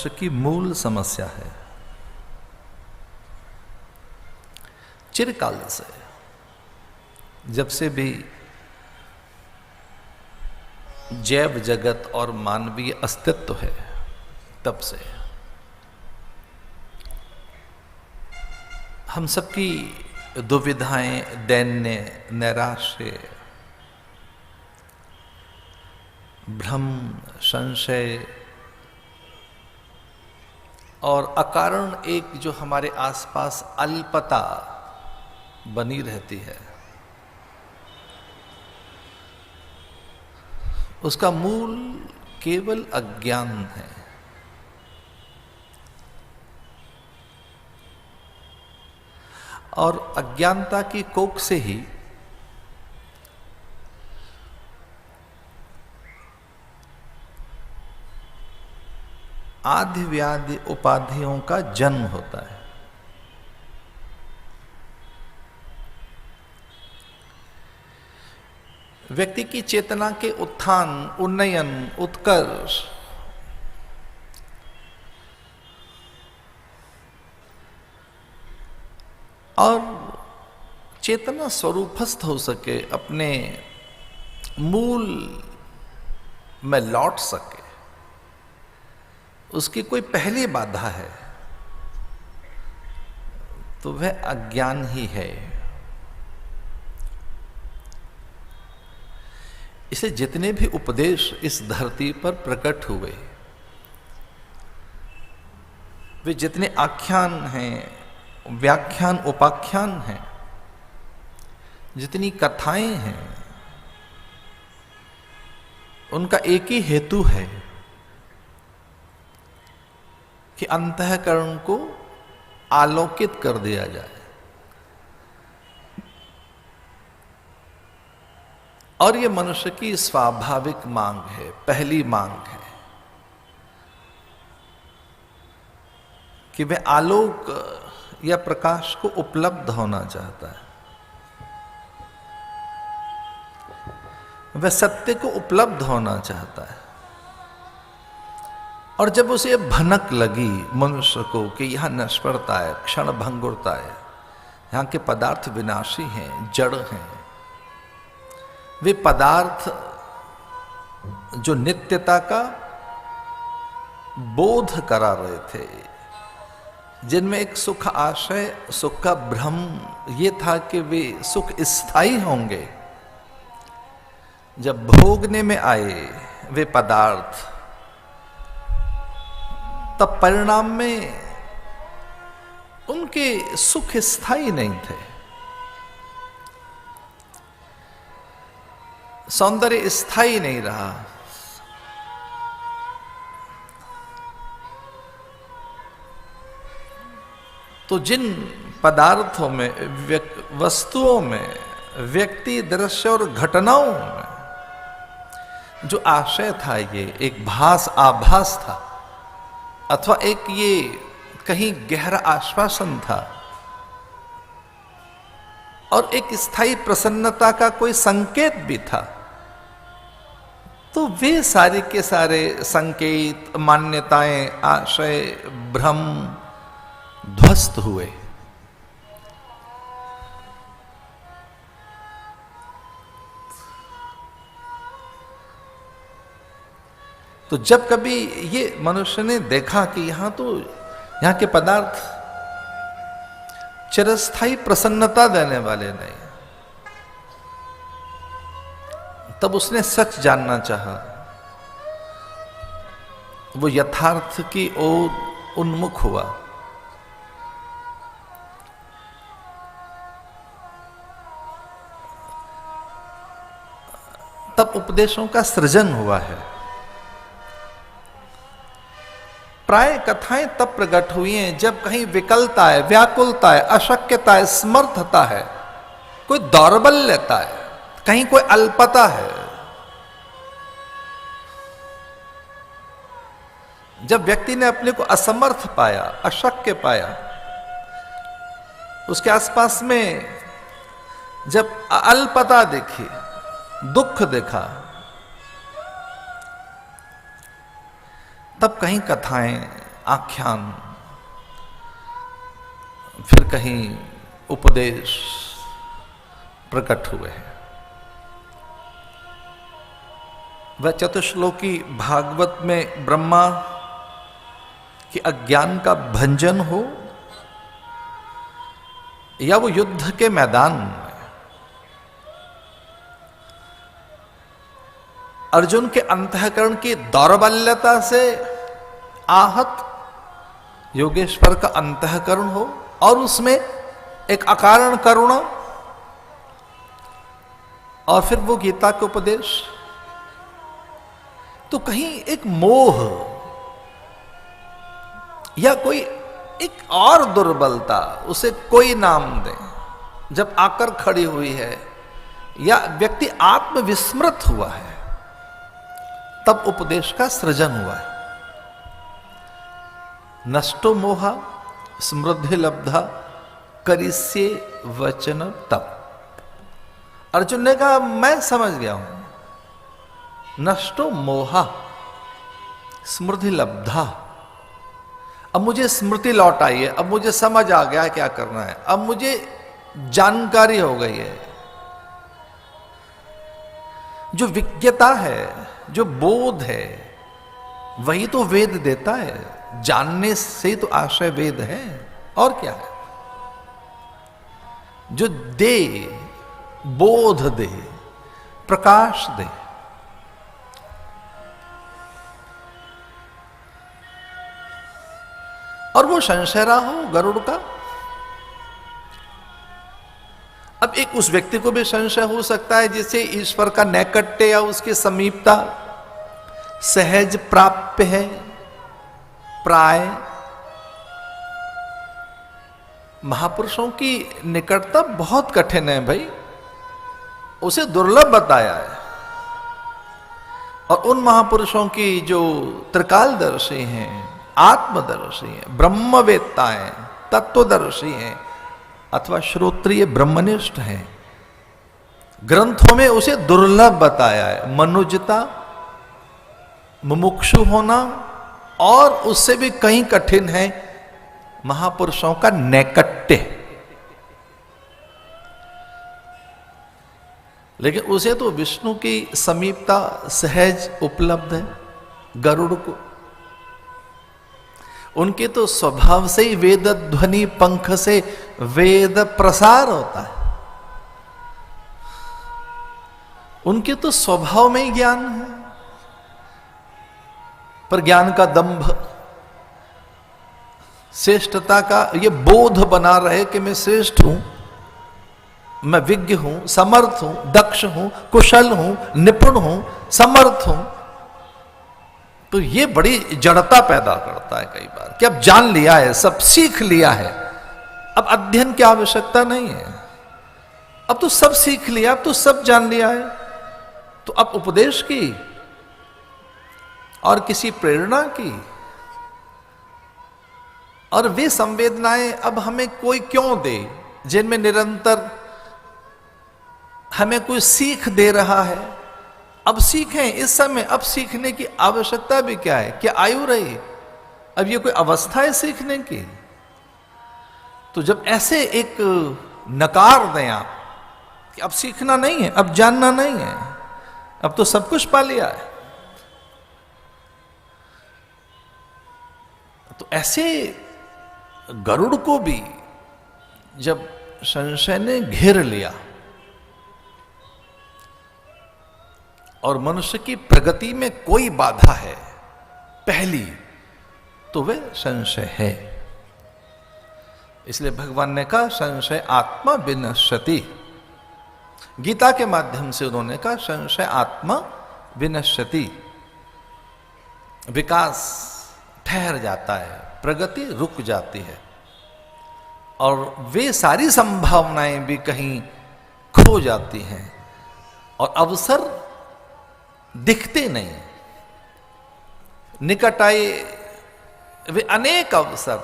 की मूल समस्या है। चिरकाल से, जब से भी जैव जगत और मानवीय अस्तित्व है, तब से हम सबकी दुविधाएं, दैन्य, नैराश्य, भ्रम, संशय और अकारण एक जो हमारे आसपास अल्पता बनी रहती है, उसका मूल केवल अज्ञान है। और अज्ञानता की कोख से ही आदि व्याधि उपाधियों का जन्म होता है। व्यक्ति की चेतना के उत्थान, उन्नयन, उत्कर्ष और चेतना स्वरूपस्थ हो सके, अपने मूल में लौट सके, उसकी कोई पहली बाधा है तो वह अज्ञान ही है। इसे जितने भी उपदेश इस धरती पर प्रकट हुए, वे जितने आख्यान हैं, व्याख्यान, उपाख्यान हैं, जितनी कथाएं हैं, उनका एक ही हेतु है कि अंतःकरण को आलोकित कर दिया जाए। और ये मनुष्य की स्वाभाविक मांग है, पहली मांग है कि वह आलोक या प्रकाश को उपलब्ध होना चाहता है, वह सत्य को उपलब्ध होना चाहता है। और जब उसे भनक लगी मनुष्य को कि यह नश्वरता है, क्षण भंगुरता है, यहाँ के पदार्थ विनाशी हैं, जड़ हैं, वे पदार्थ जो नित्यता का बोध करा रहे थे, जिनमें एक सुख आशय, सुख का भ्रम ये था कि वे सुख स्थायी होंगे, जब भोगने में आए वे पदार्थ, तब परिणाम में उनके सुख स्थायी नहीं थे, सौंदर्य स्थायी नहीं रहा। तो जिन पदार्थों में, वस्तुओं में, व्यक्ति, दृश्य और घटनाओं में जो आशय था, ये एक भास, आभास था, अथवा एक ये कहीं गहरा आश्वासन था, और एक स्थायी प्रसन्नता का कोई संकेत भी था, तो वे सारे के सारे संकेत, मान्यताएं, आशय, भ्रम ध्वस्त हुए। तो जब कभी ये मनुष्य ने देखा कि यहाँ के पदार्थ चिरस्थायी प्रसन्नता देने वाले नहीं, तब उसने सच जानना चाहा, वो यथार्थ की ओर उन्मुख हुआ। तब उपदेशों का सृजन हुआ है। प्राय कथाएं तब प्रकट हुई हैं जब कहीं विकलता है, व्याकुलता है, अशक्यता है, समर्थता है, कोई दौर्बल्यता है, कहीं कोई अल्पता है। जब व्यक्ति ने अपने को असमर्थ पाया, अशक्य पाया, उसके आसपास में जब अल्पता देखी, दुख देखा, तब कहीं कथाएं आख्यान, फिर कहीं उपदेश प्रकट हुए हैं। वह चतुश्लोकी भागवत में ब्रह्मा कि अज्ञान का भंजन हो, या वो युद्ध के मैदान में अर्जुन के अंतःकरण की दौर्बल्यता से आहत योगेश्वर का अंतःकरण हो, और उसमें एक अकारण करुणा, और फिर वो गीता के उपदेश। तो कहीं एक मोह या कोई एक और दुर्बलता, उसे कोई नाम दे, जब आकर खड़ी हुई है, या व्यक्ति आत्मविस्मृत हुआ है, तब उपदेश का सृजन हुआ है। नष्टो मोहा समृद्धि लब्धा करिष्ये वचन तप। अर्जुन ने कहा मैं समझ गया हूं, नष्टो मोहा स्मृति लब्धा, अब मुझे स्मृति लौट आई है, अब मुझे समझ आ गया है क्या करना है, अब मुझे जानकारी हो गई है। जो विज्ञता है, जो बोध है, वही तो वेद देता है। जानने से तो आशय वेद है, और क्या है। जो दे, बोध दे, प्रकाश दे। और वो संशय रहा हो गरुड़ का। अब एक उस व्यक्ति को भी संशय हो सकता है जिसे ईश्वर का नैकट्य या उसकी समीपता सहज प्राप्य है, प्राय। महापुरुषों की निकटता बहुत कठिन है भाई, उसे दुर्लभ बताया है। और उन महापुरुषों की जो त्रिकालदर्शी हैं, आत्मदर्शी हैं, ब्रह्मवेत्ता हैं, तत्वदर्शी हैं, अथवा श्रोत्रिय ब्रह्मनिष्ठ हैं, ग्रंथों में उसे दुर्लभ बताया है। मनुजता, मुमुक्षु होना, और उससे भी कहीं कठिन है महापुरुषों का नैकट्य। लेकिन उसे तो विष्णु की समीपता सहज उपलब्ध है। गरुड़ को उनके तो स्वभाव से ही वेद ध्वनि पंख से वेद प्रसार होता है। उनके तो स्वभाव में ही ज्ञान है, पर ज्ञान का दंभ, श्रेष्ठता का ये बोध बना रहे कि मैं श्रेष्ठ हूं, मैं विज्ञ हूं, समर्थ हूं, दक्ष हूं, कुशल हूं, निपुण हूं, समर्थ हूं। तो ये बड़ी जड़ता पैदा करता है कई बार कि अब जान लिया है, सब सीख लिया है, अब अध्ययन की आवश्यकता नहीं है, अब तो सब सीख लिया, अब तो सब जान लिया है। तो अब उपदेश की और किसी प्रेरणा की और वे संवेदनाएं अब हमें कोई क्यों दे जिनमें निरंतर हमें कोई सीख दे रहा है। अब सीखें इस समय, अब सीखने की आवश्यकता भी क्या है, क्या आयु रही, अब ये कोई अवस्था है सीखने की। तो जब ऐसे एक नकार दें आप कि अब सीखना नहीं है, अब जानना नहीं है, अब तो सब कुछ पा लिया है, तो ऐसे गरुड़ को भी जब संशय ने घेर लिया और मनुष्य की प्रगति में कोई बाधा है पहली, तो वह संशय है। इसलिए भगवान ने कहा संशय आत्मा विनश्यति। गीता के माध्यम से उन्होंने कहा संशय आत्मा विनश्यति। विकास ठहर जाता है, प्रगति रुक जाती है, और वे सारी संभावनाएं भी कहीं खो जाती हैं, और अवसर दिखते नहीं। निकट आए वे अनेक अवसर,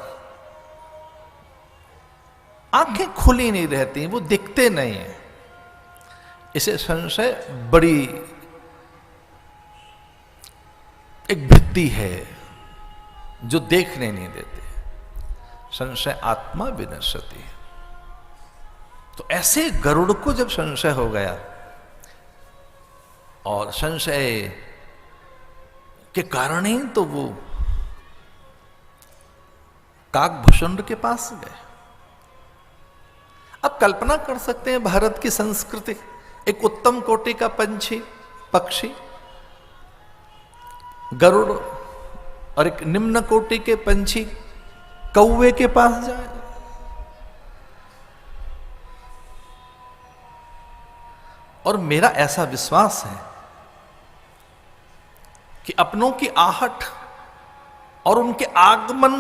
आंखें खुली नहीं रहती, वो दिखते नहीं है। इसे संशय बड़ी एक भित्ति है जो देखने नहीं देते। संशय आत्मा विनश्यति। तो ऐसे गरुड़ को जब संशय हो गया और संशय के कारण ही तो वो काकभूषुंड के पास गए। अब कल्पना कर सकते हैं भारत की संस्कृति, एक उत्तम कोटि का पंछी पक्षी गरुड़ और एक निम्न कोटि के पंछी कौवे के पास जाए। और मेरा ऐसा विश्वास है कि अपनों की आहट और उनके आगमन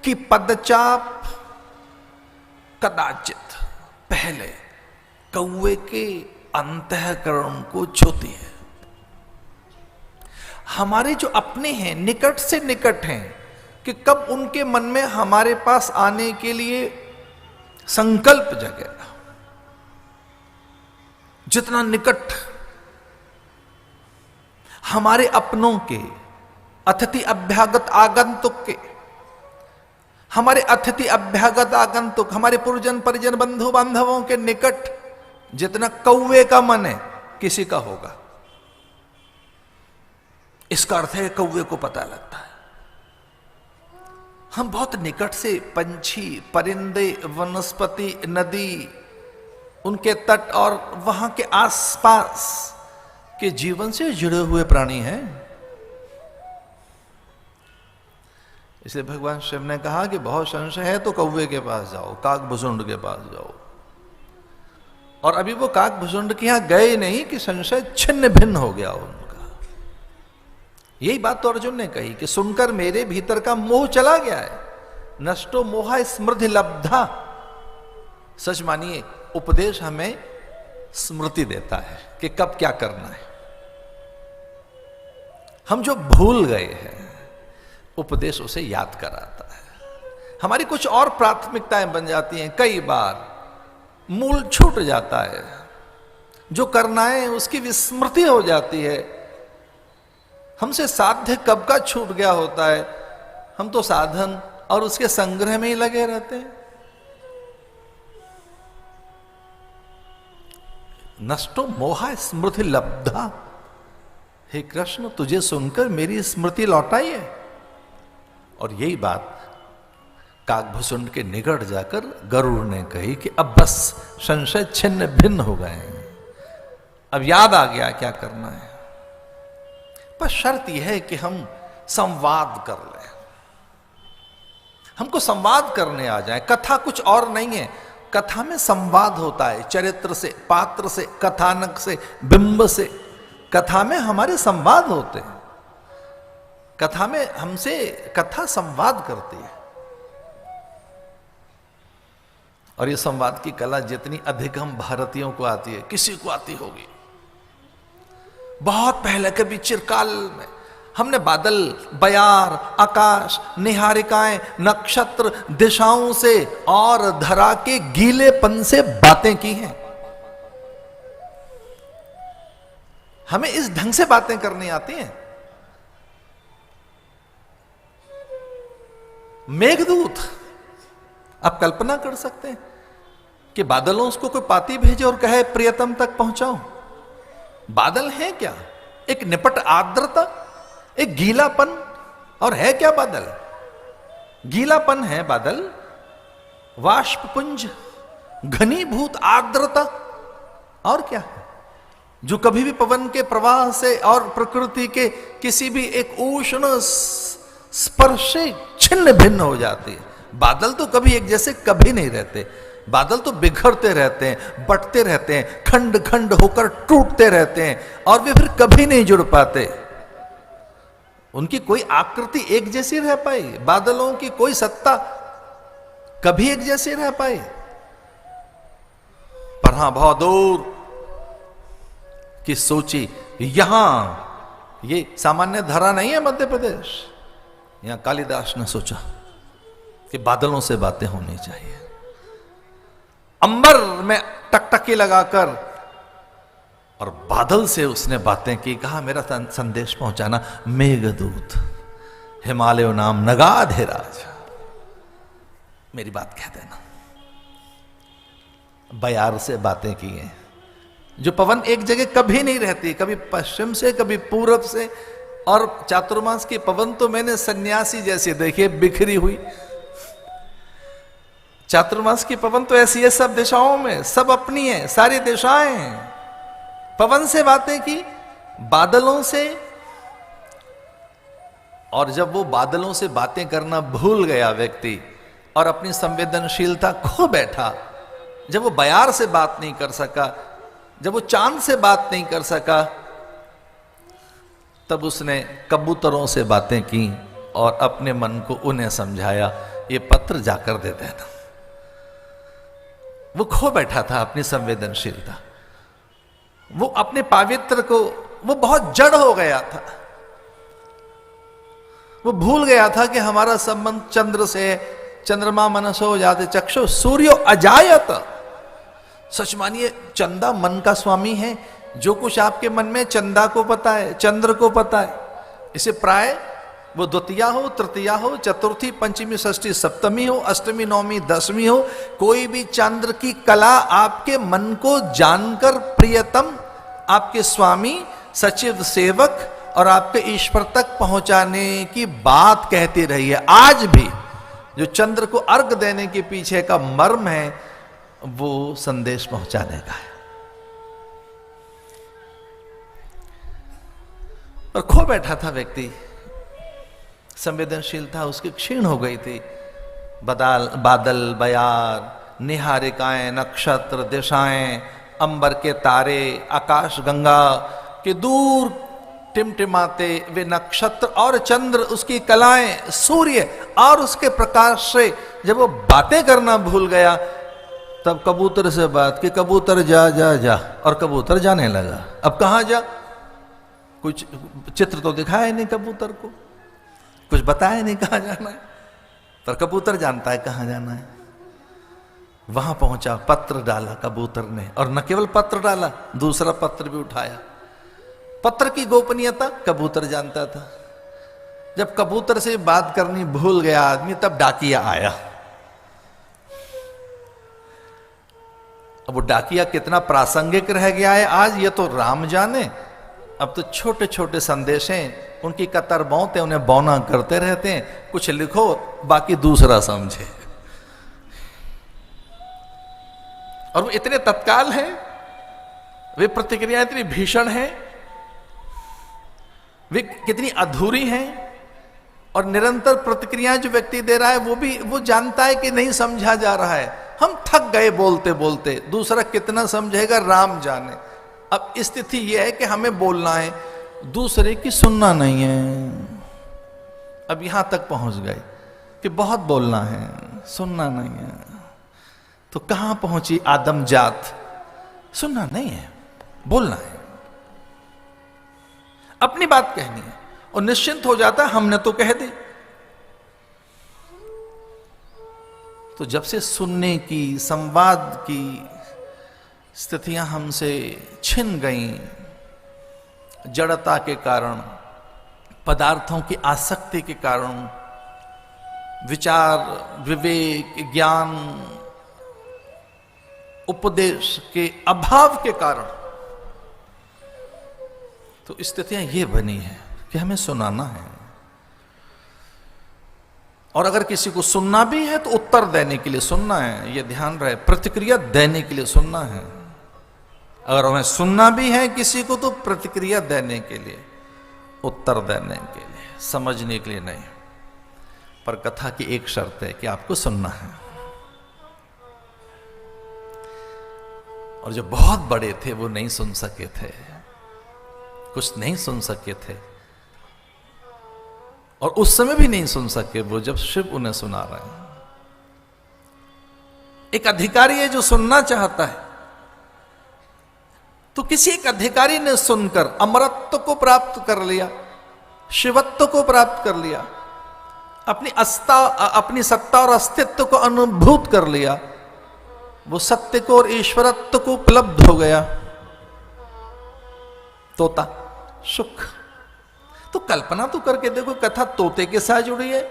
की पदचाप कदाचित पहले कौवे के अंतःकरण को छूती है। हमारे जो अपने हैं, निकट से निकट हैं, कि कब उनके मन में हमारे पास आने के लिए संकल्प जगेगा। जितना निकट हमारे अपनों के, अतिथि अभ्यागत आगंतुक के, हमारे अतिथि अभ्यागत आगंतुक, हमारे पुरजन परिजन बंधु बांधवों के निकट जितना कौवे का मन है, किसी का होगा। इसका अर्थ है कौवे को पता लगता है। हम बहुत निकट से पंछी, परिंदे, वनस्पति, नदी, उनके तट और वहां के आसपास के जीवन से जुड़े हुए प्राणी हैं। इसलिए भगवान शिव ने कहा कि बहुत संशय है तो कौवे के पास जाओ, काकभूषुंड के पास जाओ। और अभी वो काकभूषुंड के यहां गए नहीं कि संशय छिन्न भिन्न हो गया उनका। यही बात तो अर्जुन ने कही कि सुनकर मेरे भीतर का मोह चला गया है। नष्टो मोहा स्मृति लब्धा। सच मानिए, उपदेश हमें स्मृति देता है कि कब क्या करना है। हम जो भूल गए हैं, उपदेश उसे याद कराता है। हमारी कुछ और प्राथमिकताएं बन जाती हैं, कई बार मूल छूट जाता है। जो करना है उसकी विस्मृति हो जाती है। हमसे साध्य कब का छूट गया होता है। हम तो साधन और उसके संग्रह में ही लगे रहते हैं। नष्टो मोहा स्मृति लब्धा। हे कृष्ण, तुझे सुनकर मेरी स्मृति लौटाई है। और यही बात काकभूषुंड के निकट जाकर गरुड़ ने कही कि अब बस संशय छिन्न भिन्न हो गए हैं, अब याद आ गया क्या करना है। पर शर्त यह है कि हम संवाद कर लें, हमको संवाद करने आ जाए। कथा कुछ और नहीं है, कथा में संवाद होता है, चरित्र से, पात्र से, कथानक से, बिंब से। कथा में हमारे संवाद होते हैं। कथा में हमसे कथा संवाद करती है। और ये संवाद की कला जितनी अधिक हम भारतीयों को आती है, किसी को आती होगी। बहुत पहले कभी चिरकाल में हमने बादल, बयार, आकाश, निहारिकाएं, नक्षत्र, दिशाओं से और धरा के गीलेपन से बातें की हैं। हमें इस ढंग से बातें करनी आती हैं। मेघदूत, आप कल्पना कर सकते हैं कि बादलों उसको कोई पाती भेजे और कहे प्रियतम तक पहुंचाओ। बादल है क्या? एक निपट आर्द्रता, एक गीलापन। और है क्या बादल? गीलापन है बादल, वाष्पपुंज, घनीभूत आर्द्रता। और क्या है जो कभी भी पवन के प्रवाह से और प्रकृति के किसी भी एक उष्ण स्पर्श से छिन्न भिन्न हो जाती है। बादल तो कभी एक जैसे कभी नहीं रहते। बादल तो बिखरते रहते हैं, बटते रहते हैं, खंड खंड होकर टूटते रहते हैं और वे फिर कभी नहीं जुड़ पाते। उनकी कोई आकृति एक जैसी रह पाई? बादलों की कोई सत्ता कभी एक जैसी रह पाई? पर हां, बहुत दूर की सोची, यहां ये सामान्य धरा नहीं है मध्य प्रदेश। यहां कालिदास ने सोचा कि बादलों से बातें होनी चाहिए। अंबर में टकटकी लगाकर और बादल से उसने बातें की, कहा मेरा संदेश पहुंचाना मेघदूत हिमालय नाम नगाधे राज, मेरी बात कह देना। बयार से बातें की हैं, जो पवन एक जगह कभी नहीं रहती, कभी पश्चिम से कभी पूरब से, और चातुर्मास की पवन तो मैंने सन्यासी जैसे देखे बिखरी हुई। चातुर्मास की पवन तो ऐसी है सब दिशाओं में, सब अपनी है, सारी दिशाएं हैं। पवन से बातें की, बादलों से, और जब वो बादलों से बातें करना भूल गया व्यक्ति और अपनी संवेदनशीलता खो बैठा, जब वो बयार से बात नहीं कर सका, जब वो चांद से बात नहीं कर सका, तब उसने कबूतरों से बातें की और अपने मन को उन्हें समझाया, ये पत्र जाकर दे देना। वो खो बैठा था अपनी संवेदनशीलता, वो अपने पावित्र को, वो बहुत जड़ हो गया था, वो भूल गया था कि हमारा संबंध चंद्र से, चंद्रमा मनसो जाते चक्षु सूर्यो अजायत। सच मानिए, चंदा मन का स्वामी है, जो कुछ आपके मन में चंदा को पता है, चंद्र को पता है। इसे प्राय वो द्वितीया हो, तृतीया हो, चतुर्थी, पंचमी, षष्ठी, सप्तमी हो, अष्टमी, नवमी, दसवीं हो, कोई भी चंद्र की कला आपके मन को जानकर प्रियतम आपके स्वामी, सचिव, सेवक और आपके ईश्वर तक पहुंचाने की बात कहती रही है। आज भी जो चंद्र को अर्घ देने के पीछे का मर्म है, वो संदेश पहुंचाने का है। और खो बैठा था व्यक्ति, संवेदनशीलता उसकी क्षीण हो गई थी। बादल, बयार, निहारिकाएं, नक्षत्र, दिशाएं, अंबर के तारे, आकाश गंगा के दूर टिमटिमाते वे नक्षत्र और चंद्र, उसकी कलाएं, सूर्य और उसके प्रकाश से जब वो बातें करना भूल गया, तब कबूतर से बात कि कबूतर जा जा जा, और कबूतर जाने लगा। अब कहां जा, कुछ चित्र तो दिखाया नहीं कबूतर को, कुछ बताया नहीं कहां जाना है, पर कबूतर जानता है कहां जाना है। वहां पहुंचा, पत्र डाला कबूतर ने, और न केवल पत्र डाला, दूसरा पत्र भी उठाया। पत्र की गोपनीयता कबूतर जानता था। जब कबूतर से बात करनी भूल गया आदमी, तब डाकिया आया। अब वो डाकिया कितना प्रासंगिक रह गया है आज, ये तो राम जाने। अब तो छोटे छोटे संदेश हैं, उनकी कतर बौते उन्हें बौना करते रहते हैं, कुछ लिखो बाकी दूसरा समझे। और वो इतने तत्काल हैं, वे प्रतिक्रिया इतनी भीषण है, वे कितनी अधूरी हैं, और निरंतर प्रतिक्रियाएं जो व्यक्ति दे रहा है वो जानता है कि नहीं समझा जा रहा है। हम थक गए बोलते बोलते, दूसरा कितना समझेगा राम जाने। अब स्थिति यह है कि हमें बोलना है, दूसरे की सुनना नहीं है। अब यहां तक पहुंच गए कि बहुत बोलना है, सुनना नहीं है। तो कहां पहुंची आदम जात, सुनना नहीं है, बोलना है, अपनी बात कहनी है, और निश्चिंत हो जाता हमने तो कह दी। तो जब से सुनने की, संवाद की स्थितियां हमसे छिन गईं, जड़ता के कारण, पदार्थों की आसक्ति के कारण, विचार, विवेक, ज्ञान, उपदेश के अभाव के कारण, तो स्थितियां ये बनी है कि हमें सुनाना है। और अगर किसी को सुनना भी है तो उत्तर देने के लिए सुनना है, ये ध्यान रहे, प्रतिक्रिया देने के लिए सुनना है। अगर हमें सुनना भी है किसी को, तो प्रतिक्रिया देने के लिए, उत्तर देने के लिए, समझने के लिए नहीं। पर कथा की एक शर्त है कि आपको सुनना है। और जो बहुत बड़े थे वो नहीं सुन सके थे, कुछ नहीं सुन सके थे, और उस समय भी नहीं सुन सके वो जब शिव उन्हें सुना रहे हैं। एक अधिकारी है जो सुनना चाहता है, तो किसी एक अधिकारी ने सुनकर अमरत्व को प्राप्त कर लिया, शिवत्व को प्राप्त कर लिया, अपनी सत्ता और अस्तित्व को अनुभूत कर लिया, वो सत्य को और ईश्वरत्व को उपलब्ध हो गया। तोता, सुख। तो कल्पना तो करके देखो, कथा तोते के साथ जुड़ी है,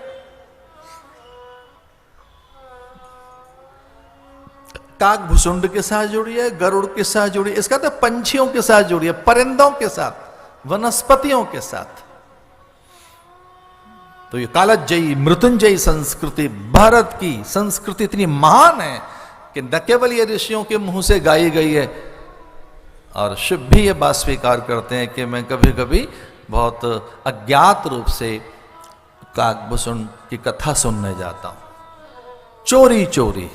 काक भुसुंड के साथ जुड़ी है, गरुड़ के साथ जुड़ी है, इसका तो पंछियों के साथ जुड़ी है, परिंदों के साथ, वनस्पतियों के साथ। तो ये कालजयी मृत्युंजयी संस्कृति, भारत की संस्कृति इतनी महान है कि न केवल ये ऋषियों के मुंह से गाई गई है, और शिव भी ये बात स्वीकार करते हैं कि मैं कभी कभी बहुत अज्ञात रूप से काकभूषण की कथा सुनने जाता हूं, चोरी चोरी।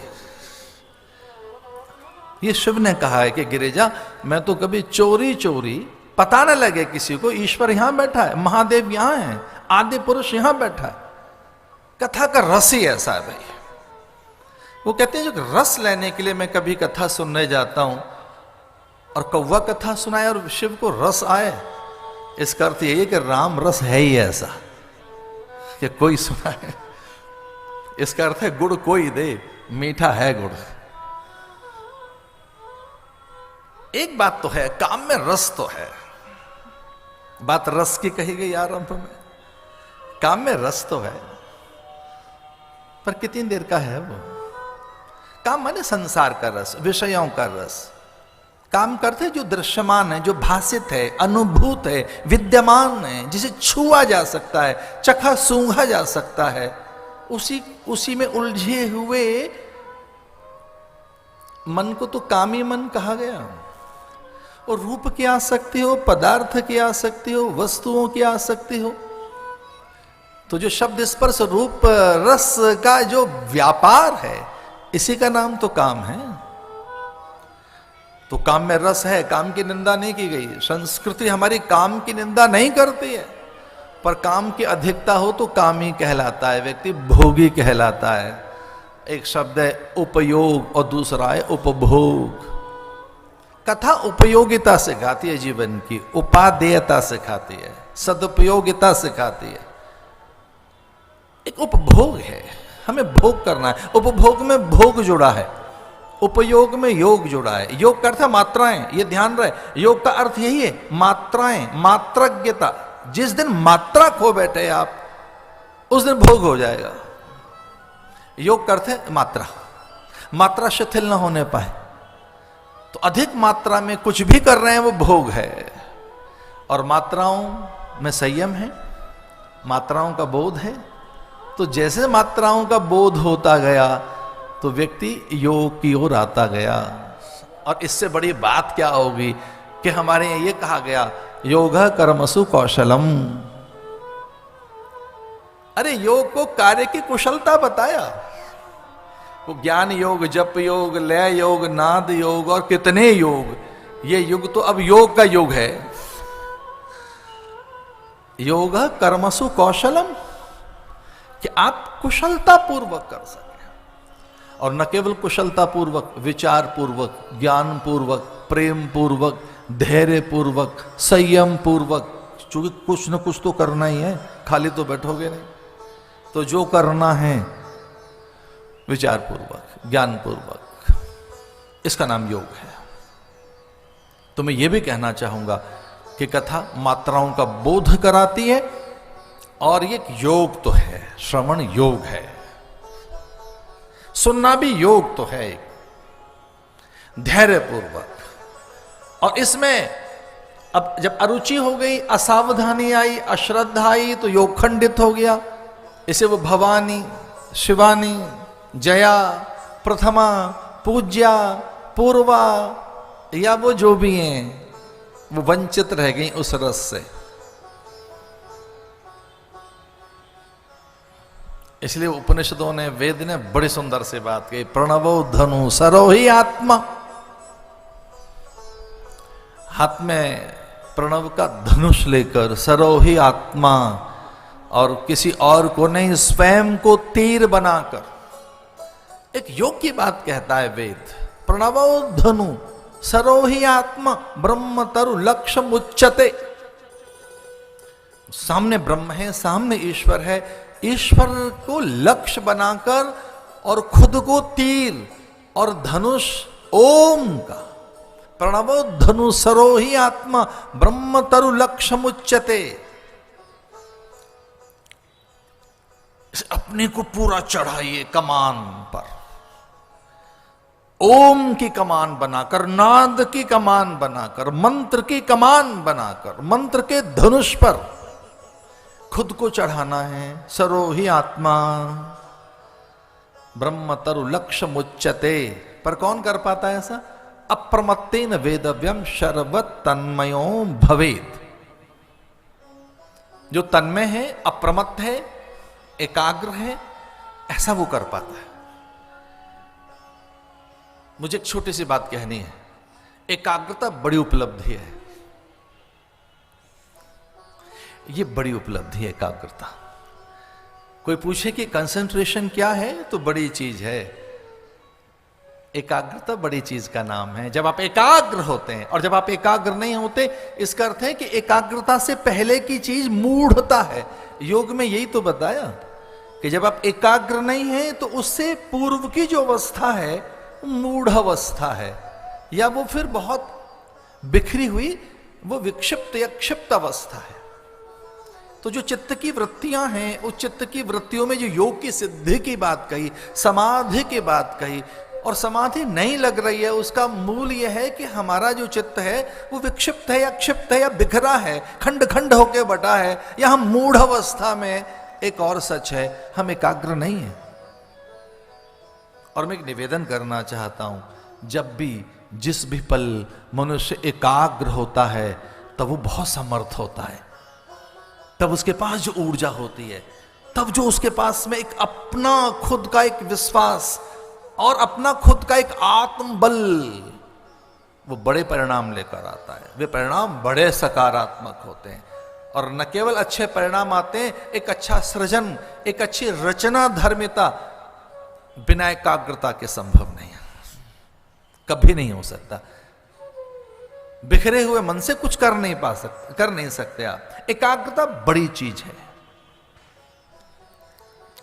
ये शिव ने कहा है कि गिरिजा, मैं तो कभी चोरी चोरी, पता न लगे किसी को, ईश्वर यहां बैठा है, महादेव यहां है, आदि पुरुष यहां बैठा है। कथा का रस ही ऐसा है भाई। वो कहते हैं जो रस लेने के लिए मैं कभी कथा सुनने जाता हूं, और कौवा कथा सुनाए और शिव को रस आए, इसका अर्थ यही है कि राम रस है ही ऐसा कि कोई सुनाए। इसका अर्थ है गुड़ कोई दे, मीठा है गुड़। एक बात तो है, काम में रस तो है, बात रस की कही गई आरंभ में, काम में रस तो है, पर कितनी देर का है वो काम? माने संसार का रस, विषयों का रस। काम करते जो दृश्यमान है, जो भासित है, अनुभूत है, विद्यमान है, जिसे छुआ जा सकता है, चखा सूंघा जा सकता है, उसी में उलझे हुए मन को तो कामी मन कहा गया। और रूप की आसक्ति हो, पदार्थ की आसक्ति हो, वस्तुओं की आसक्ति हो, तो जो शब्द स्पर्श रूप रस का जो व्यापार है, इसी का नाम तो काम है। तो काम में रस है, काम की निंदा नहीं की गई। संस्कृति हमारी काम की निंदा नहीं करती है, पर काम की अधिकता हो तो कामी कहलाता है, व्यक्ति भोगी कहलाता है। एक शब्द है उपयोग और दूसरा है उपभोग। कथा उपयोगिता सिखाती है जीवन की, उपादेयता सिखाती है, सदुपयोगिता सिखाती है। एक उपभोग है, हमें भोग करना है, उपभोग में भोग जुड़ा है, उपयोग में योग जुड़ा है। योग का अर्थ है मात्राएं, ये ध्यान रहे, योग का अर्थ यही है, मात्राएं, मात्रज्ञता। जिस दिन मात्रा खो बैठे आप, उस दिन भोग हो जाएगा। योग का अर्थ है मात्रा, मात्रा शिथिल न होने पाए। तो अधिक मात्रा में कुछ भी कर रहे हैं वो भोग है, और मात्राओं में संयम है, मात्राओं का बोध है। तो जैसे मात्राओं का बोध होता गया तो व्यक्ति योग की ओर आता गया। और इससे बड़ी बात क्या होगी कि हमारे यहाँ ये कहा गया, योगा कर्मसु कौशलम। अरे योग को कार्य की कुशलता बताया। वो ज्ञान योग, जप योग, लय योग, नाद योग और कितने योग। ये युग तो अब योग का युग है। योग कर्मसु कौशलम, कि आप कुशलता पूर्वक कर सके। और न केवल कुशलता पूर्वक, विचार पूर्वक, ज्ञान पूर्वक, प्रेम पूर्वक, धैर्य पूर्वक, संयम पूर्वक। चूंकि कुछ न कुछ तो करना ही है, खाली तो बैठोगे नहीं। तो जो करना है विचार पूर्वक, ज्ञान पूर्वक, इसका नाम योग है। तो मैं ये भी कहना चाहूंगा कि कथा मात्राओं का बोध कराती है, और ये योग तो है, श्रवण योग है, सुनना भी योग तो है, धैर्य पूर्वक। और इसमें अब जब अरुचि हो गई, असावधानी आई, अश्रद्धा आई, तो योग खंडित हो गया। इसे वो भवानी, शिवानी, जया, प्रथमा, पूज्या, पूर्वा, या वो जो भी हैं, वो वंचित रह गई उस रस से। इसलिए उपनिषदों ने, वेद ने बड़ी सुंदर से बात कही, प्रणवो धनु सरोहि आत्मा। हाथ में प्रणव का धनुष लेकर, सरोहि आत्मा, और किसी और को नहीं, स्वयं को तीर बनाकर। एक योग की बात कहता है वेद, प्रणवो धनु सरोहि आत्मा ब्रह्म तरु लक्ष्य उच्चते। सामने ब्रह्म है, सामने ईश्वर है, ईश्वर को लक्ष्य बनाकर और खुद को तीर और धनुष ओम का, प्रणवो धनुसरो ही आत्मा ब्रह्म तरु लक्ष्यमुच्यते। अपने को पूरा चढ़ाइए कमान पर, ओम की कमान बनाकर, नाद की कमान बनाकर, मंत्र की कमान बनाकर, मंत्र के धनुष पर खुद को चढ़ाना है। सरो ही आत्मा ब्रह्म तरु लक्ष्यमुच्यते। पर कौन कर पाता है ऐसा? अप्रमत्तेन वेदव्यम शर्वत तन्मयो भवेत्। जो तन्मय है, अप्रमत्त है, एकाग्र है, ऐसा वो कर पाता है। मुझे एक छोटी सी बात कहनी है। एकाग्रता बड़ी उपलब्धि है, ये बड़ी उपलब्धि है एकाग्रता। कोई पूछे कि कंसंट्रेशन क्या है, तो बड़ी चीज है। एकाग्रता बड़ी चीज का नाम है। जब आप एकाग्र होते हैं और जब आप एकाग्र नहीं होते, इसका अर्थ है कि एकाग्रता से पहले की चीज मूढ़ता है। योग में यही तो बताया कि जब आप एकाग्र नहीं है तो उससे पूर्व की जो अवस्था है मूढ़ अवस्था है, या वो फिर बहुत बिखरी हुई, वो विक्षिप्त या क्षिप्त अवस्था है। तो जो चित्त की वृत्तियां हैं, उस चित्त की वृत्तियों में जो योग की सिद्धि की बात कही, समाधि की बात कही, और समाधि नहीं लग रही है, उसका मूल यह है कि हमारा जो चित्त है वो विक्षिप्त है या क्षिप्त है या बिखरा है, खंड खंड होकर बटा है, या हम मूढ़ अवस्था में। एक और सच है, हम एकाग्र नहीं है। और मैं एक निवेदन करना चाहता हूं, जब भी जिस भी पल मनुष्य एकाग्र होता है तब वो बहुत समर्थ होता है। तब उसके पास जो ऊर्जा होती है, तब जो उसके पास में एक अपना खुद का एक विश्वास और अपना खुद का एक आत्मबल, वो बड़े परिणाम लेकर आता है। वे परिणाम बड़े सकारात्मक होते हैं, और न केवल अच्छे परिणाम आते हैं, एक अच्छा सृजन, एक अच्छी रचना धर्मिता बिना एकाग्रता के संभव नहीं है, कभी नहीं हो सकता। बिखरे हुए मन से कुछ कर नहीं सकते आप। एकाग्रता बड़ी चीज है।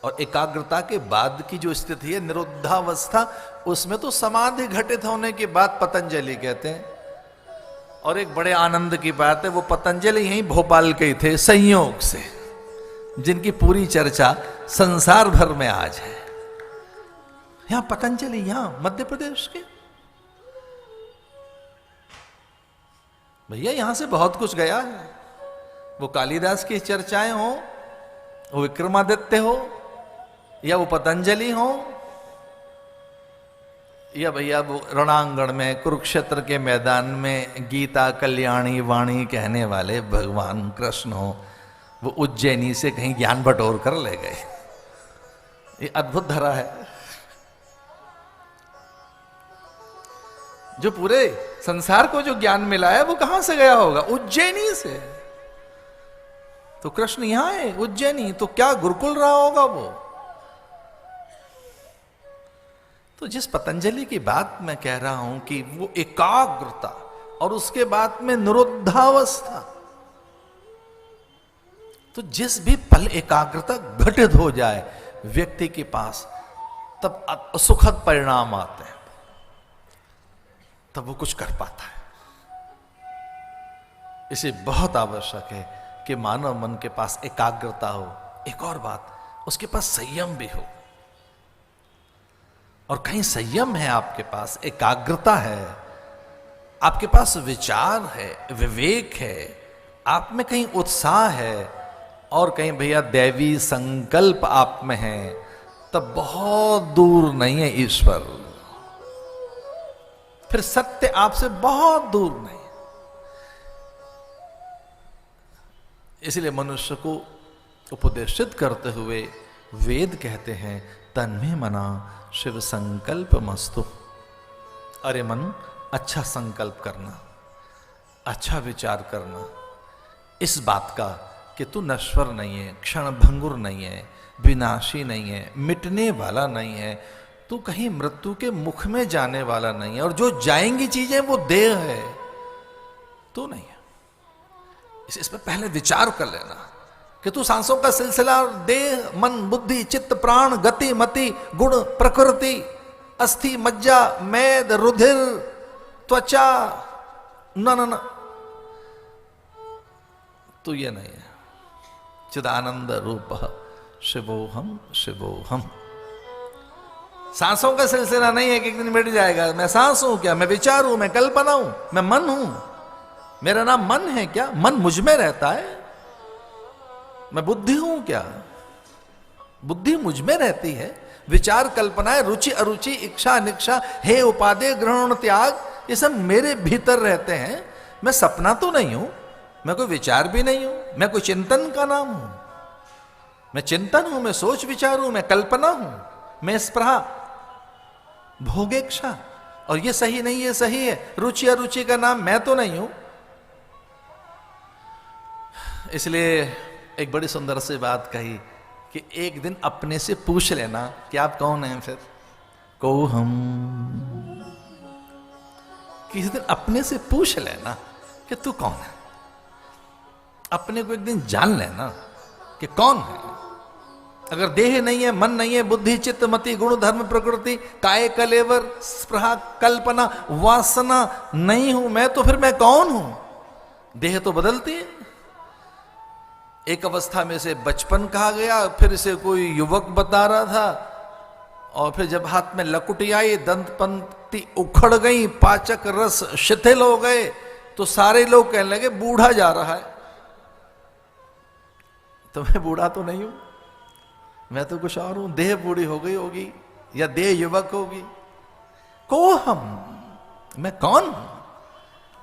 और एकाग्रता के बाद की जो स्थिति है निरुद्धावस्था, उसमें तो समाधि घटित होने के बाद पतंजलि कहते हैं। और एक बड़े आनंद की बात है, वो पतंजलि यहीं भोपाल के ही थे, संयोग से, जिनकी पूरी चर्चा संसार भर में आज है। यहां पतंजलि, यहां मध्य प्रदेश के भैया, यहां से बहुत कुछ गया है। वो कालिदास की चर्चाएं हो, वो विक्रमादित्य हो, या वो पतंजलि हो, या भैया वो रणांगण में कुरुक्षेत्र के मैदान में गीता कल्याणी वाणी कहने वाले भगवान कृष्ण हो, वो उज्जैनी से कहीं ज्ञान बटोर कर ले गए। ये अद्भुत धरा है। जो पूरे संसार को जो ज्ञान मिला है वो कहां से गया होगा? उज्जैनी से। तो कृष्ण यहां है उज्जैनी, तो क्या गुरुकुल रहा होगा वो? तो जिस पतंजलि की बात मैं कह रहा हूं कि वो एकाग्रता और उसके बाद में निरुद्धावस्था, तो जिस भी पल एकाग्रता घटित हो जाए व्यक्ति के पास, तब सुखद परिणाम आते हैं, तब वो कुछ कर पाता है। इसे बहुत आवश्यक है कि मानव मन के पास एकाग्रता हो। एक और बात, उसके पास संयम भी हो। और कहीं संयम है आपके पास, एकाग्रता है, आपके पास विचार है, विवेक है, आप में कहीं उत्साह है, और कहीं भैया दैवी संकल्प आप में है, तब बहुत दूर नहीं है ईश्वर। फिर सत्य आपसे बहुत दूर नहीं। इसलिए मनुष्य को उपदेशित करते हुए वेद कहते हैं, तन्मे मना शिव संकल्प मस्तु। अरे मन, अच्छा संकल्प करना, अच्छा विचार करना इस बात का कि तू नश्वर नहीं है, क्षण भंगुर नहीं है, विनाशी नहीं है, मिटने वाला नहीं है, तू कहीं मृत्यु के मुख में जाने वाला नहीं है, और जो जाएंगी चीजें वो देह है, तू नहीं है। इस पर पहले विचार कर लेना कि तू सांसों का सिलसिला, देह मन बुद्धि चित्त प्राण गति मति गुण प्रकृति अस्थि मज्जा मेद रुधिर त्वचा, ना ना ना, तो ये नहीं है। चिदानंद रूप शिवोहम शिवोहम। सांसों का सिलसिला नहीं है कि एक दिन मिट जाएगा। मैं सांस हूं क्या? मैं विचार हूं? मैं कल्पना हूं? मैं मन हूं? मेरा नाम मन है क्या? मन मुझ में रहता है। मैं बुद्धि हूं क्या? बुद्धि मुझ में रहती है। विचार, कल्पनाएं, रुचि अरुचि, इच्छा अनिच्छा, हे उपादेय, ग्रहण त्याग, ये सब मेरे भीतर रहते हैं। मैं सपना तो नहीं हूं, मैं कोई विचार भी नहीं हूं, मैं कोई चिंतन का नाम हूं। मैं चिंतन हूं, मैं सोच विचार हूं, मैं कल्पना हूं, मैं स्पृहा, भोगेक्षा। और ये सही नहीं, ये सही है, रुचि अरुचि का नाम मैं तो नहीं हूं। इसलिए एक बड़ी सुंदर सी बात कही कि एक दिन अपने से पूछ लेना कि आप कौन हैं। फिर को हम, किसी दिन अपने से पूछ लेना कि तू कौन है। अपने को एक दिन जान लेना कि कौन है। अगर देह नहीं है, मन नहीं है, बुद्धि चित्त मति गुण धर्म प्रकृति काय कलेवर स्पृहा कल्पना वासना नहीं हूं मैं, तो फिर मैं कौन हूं? देह तो बदलती है। एक अवस्था में से बचपन कहा गया, फिर इसे कोई युवक बता रहा था, और फिर जब हाथ में लकुटी आई, दंत पंक्ति उखड़ गई, पाचक रस शिथिल हो गए, तो सारे लोग कहने लगे बूढ़ा जा रहा है। तो मैं बूढ़ा तो नहीं हूं, मैं तो कुछ और हूं। देह बूढ़ी हो गई होगी या देह युवक होगी। को हम, मैं कौन हूं?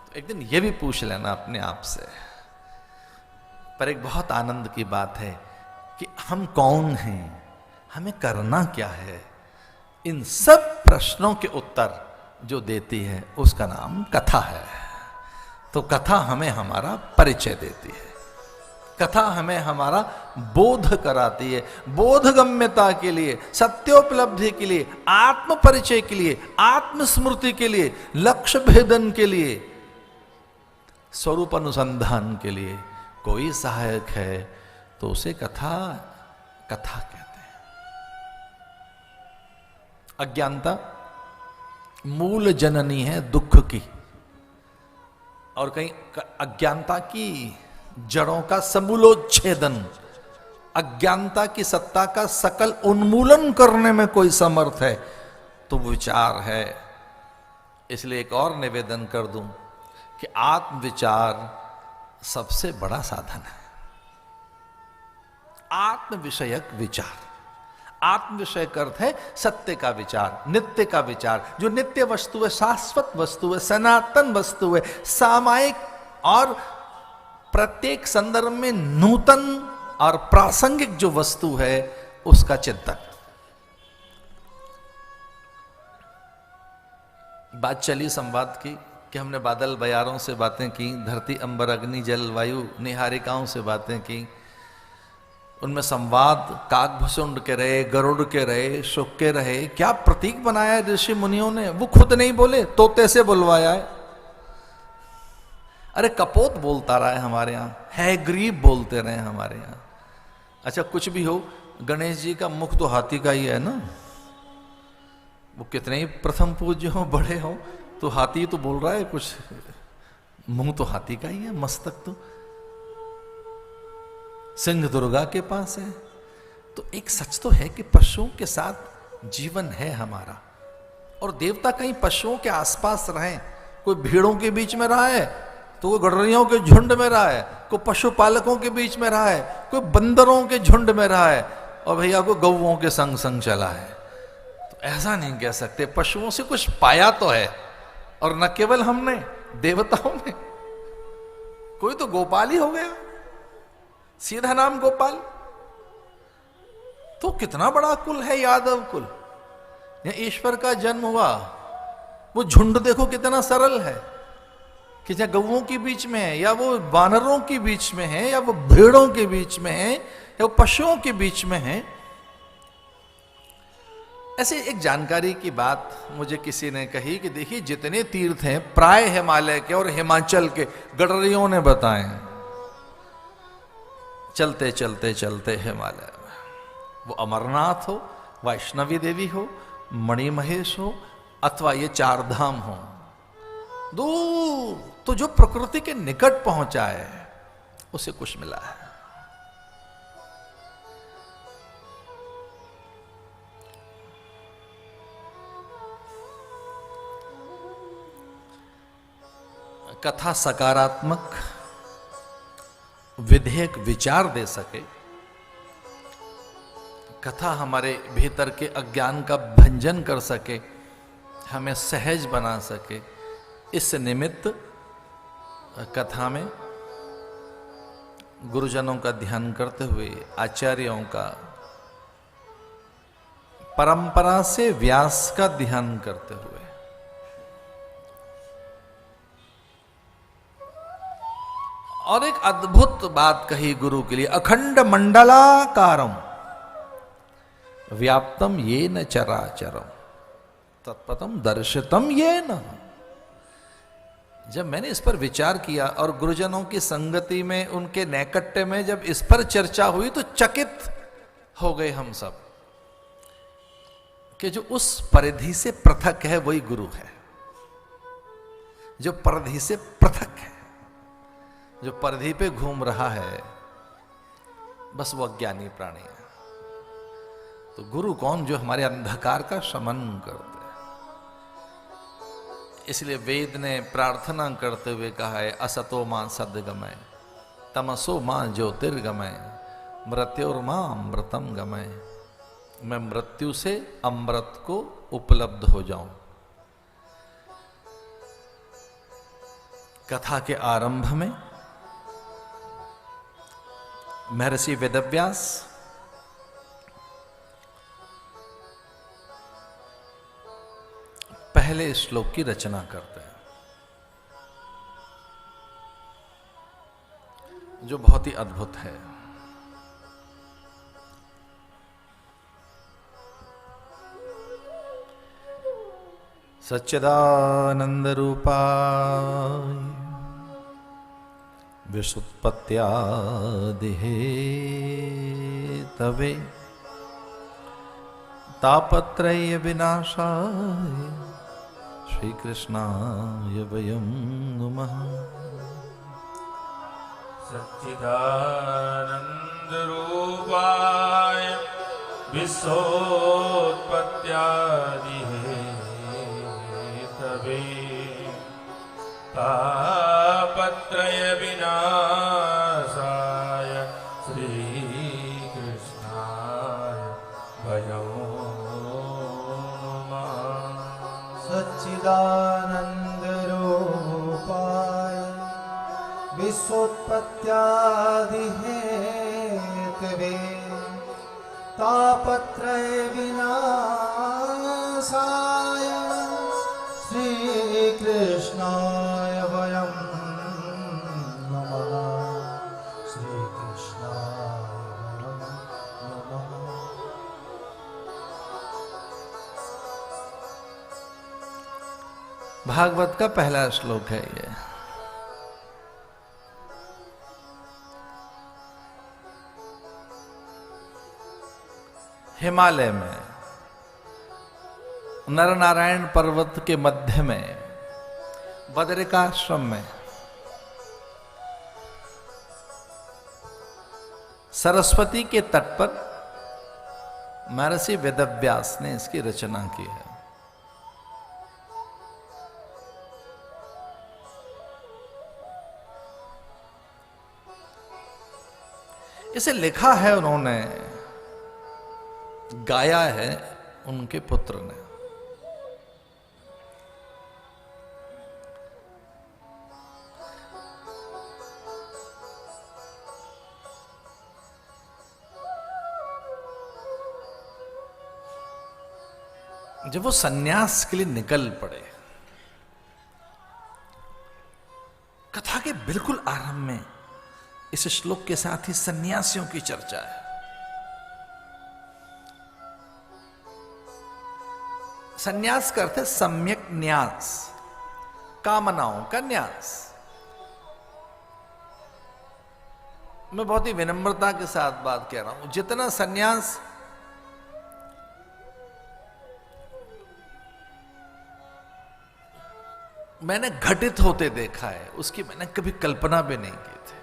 तो एक दिन यह भी पूछ लेना अपने आप से। पर एक बहुत आनंद की बात है कि हम कौन हैं, हमें करना क्या है। इन सब प्रश्नों के उत्तर जो देती है उसका नाम कथा है। तो कथा हमें हमारा परिचय देती है, कथा हमें हमारा बोध कराती है। बोधगम्यता के लिए, सत्योपलब्धि के लिए, आत्म परिचय के लिए, आत्मस्मृति के लिए, लक्ष्य भेदन के लिए, स्वरूप अनुसंधान के लिए कोई सहायक है तो उसे कथा कथा कहते हैं। अज्ञानता मूल जननी है दुख की, और कहीं अज्ञानता की जड़ों का समूलोच्छेदन, अज्ञानता की सत्ता का सकल उन्मूलन करने में कोई समर्थ है तो विचार है। इसलिए एक और निवेदन कर दूं कि आत्मविचार सबसे बड़ा साधन है। आत्म विषयक विचार, आत्म विषय का अर्थ है सत्य का विचार, नित्य का विचार। जो नित्य वस्तु है, शाश्वत वस्तु है, सनातन वस्तु है, सामायिक और प्रत्येक संदर्भ में नूतन और प्रासंगिक जो वस्तु है उसका चिंतन। बात चली संवाद की कि हमने बादल बयारों से बातें की, धरती अंबर अग्नि जल वायु निहारिकाओं से बातें की। उनमें संवाद काकभुसुंड के रहे, गरुड़ के रहे, शुक के रहे। क्या प्रतीक बनाया है ऋषि मुनियों ने, वो खुद नहीं बोले, तोते से बुलवाया है। अरे कपोत बोलता रहा है हमारे यहाँ, है गरीब बोलते रहे हमारे यहाँ। अच्छा कुछ भी हो, गणेश जी का मुख तो हाथी का ही है ना। वो कितने ही प्रथम पूज्य हो, बड़े हो, तो हाथी तो बोल रहा है, कुछ मुंह तो हाथी का ही है, मस्तक तो सिंह दुर्गा के पास है। तो एक सच तो है कि पशुओं के साथ जीवन है हमारा, और देवता कहीं पशुओं के आसपास रहे। कोई भीड़ों के बीच में रहा है, तो कोई गडरियों के झुंड में रहा है, कोई पशुपालकों के बीच में रहा है, कोई बंदरों के झुंड में रहा है, और भैया को गौओं के संग संग चला है। तो ऐसा नहीं कह सकते, पशुओं से कुछ पाया तो है। और न केवल हमने, देवताओं ने। कोई तो गोपाल ही हो गया, सीधा नाम गोपाल। तो कितना बड़ा कुल है यादव कुल, या ईश्वर का जन्म हुआ। वो झुंड देखो कितना सरल है, कि चाहे गौओं के बीच में है, या वो वानरों के बीच में है, या वो भेड़ों के बीच में है, या वो पशुओं के बीच में है। ऐसे एक जानकारी की बात मुझे किसी ने कही कि देखिए जितने तीर्थ हैं प्राय हिमालय के और हिमाचल के गडरियों ने बताए। चलते चलते चलते हिमालय में, वो अमरनाथ हो, वैष्णवी देवी हो, मणिमहेश हो, अथवा ये चार धाम हो, दूर, तो जो प्रकृति के निकट पहुंचा है उसे कुछ मिला है। कथा सकारात्मक विधेयक विचार दे सके, कथा हमारे भीतर के अज्ञान का भंजन कर सके, हमें सहज बना सके, इस निमित्त कथा में गुरुजनों का ध्यान करते हुए, आचार्यों का, परंपरा से व्यास का ध्यान करते हुए और एक अद्भुत बात कही गुरु के लिए, अखंड मंडलाकारम व्याप्तम ये न चराचरम तत्पतम दर्शितम ये न। जब मैंने इस पर विचार किया और गुरुजनों की संगति में, उनके नैकट्य में जब इस पर चर्चा हुई तो चकित हो गए हम सब कि जो उस परिधि से पृथक है वही गुरु है। जो परिधि से पृथक है, जो परिधि पे घूम रहा है, बस वो अज्ञानी प्राणी है। तो गुरु कौन? जो हमारे अंधकार का शमन करते हैं। इसलिए वेद ने प्रार्थना करते हुए कहा है, असतो मां सद्गमय, तमसो मां ज्योतिर्गमय, मृत्योर्मां अमृतम गमय। मैं मृत्यु से अमृत को उपलब्ध हो जाऊं। कथा के आरंभ में महर्षि वेदव्यास पहले श्लोक की रचना करते हैं, जो बहुत ही अद्भुत है। सच्चिदानंद रूपाय विशुत्पत्त्यादि हेतवे तापत्रय विनाशाय श्री कृष्णाय वयं नुमः। सच्चिदानंद रूपाय विश्वोत्पत्त्यादि हेतवे तापत्रय विनाशाय श्री कृष्णाय वयं नुमः। सच्चिदानंद रूपाय विश्वोत्पत्त्यादि हेतवे तापत्रय विनाशाय श्री कृष्णाय वयं नमः। श्री कृष्णाय वयं नमः। भागवत का पहला श्लोक है ये। हिमालय में नरनारायण पर्वत के मध्य में बदरिकाश्रम में सरस्वती के तट पर महर्षि वेदव्यास ने इसकी रचना की है। इसे लिखा है उन्होंने, गाया है उनके पुत्र ने। जब वो सन्यास के लिए निकल पड़े, कथा के बिल्कुल आरंभ में इस श्लोक के साथ ही सन्यासियों की चर्चा है। सन्यास का अर्थ है सम्यक न्यास, कामनाओं का न्यास। मैं बहुत ही विनम्रता के साथ बात कह रहा हूं। जितना सन्यास मैंने घटित होते देखा है, उसकी मैंने कभी कल्पना भी नहीं की थी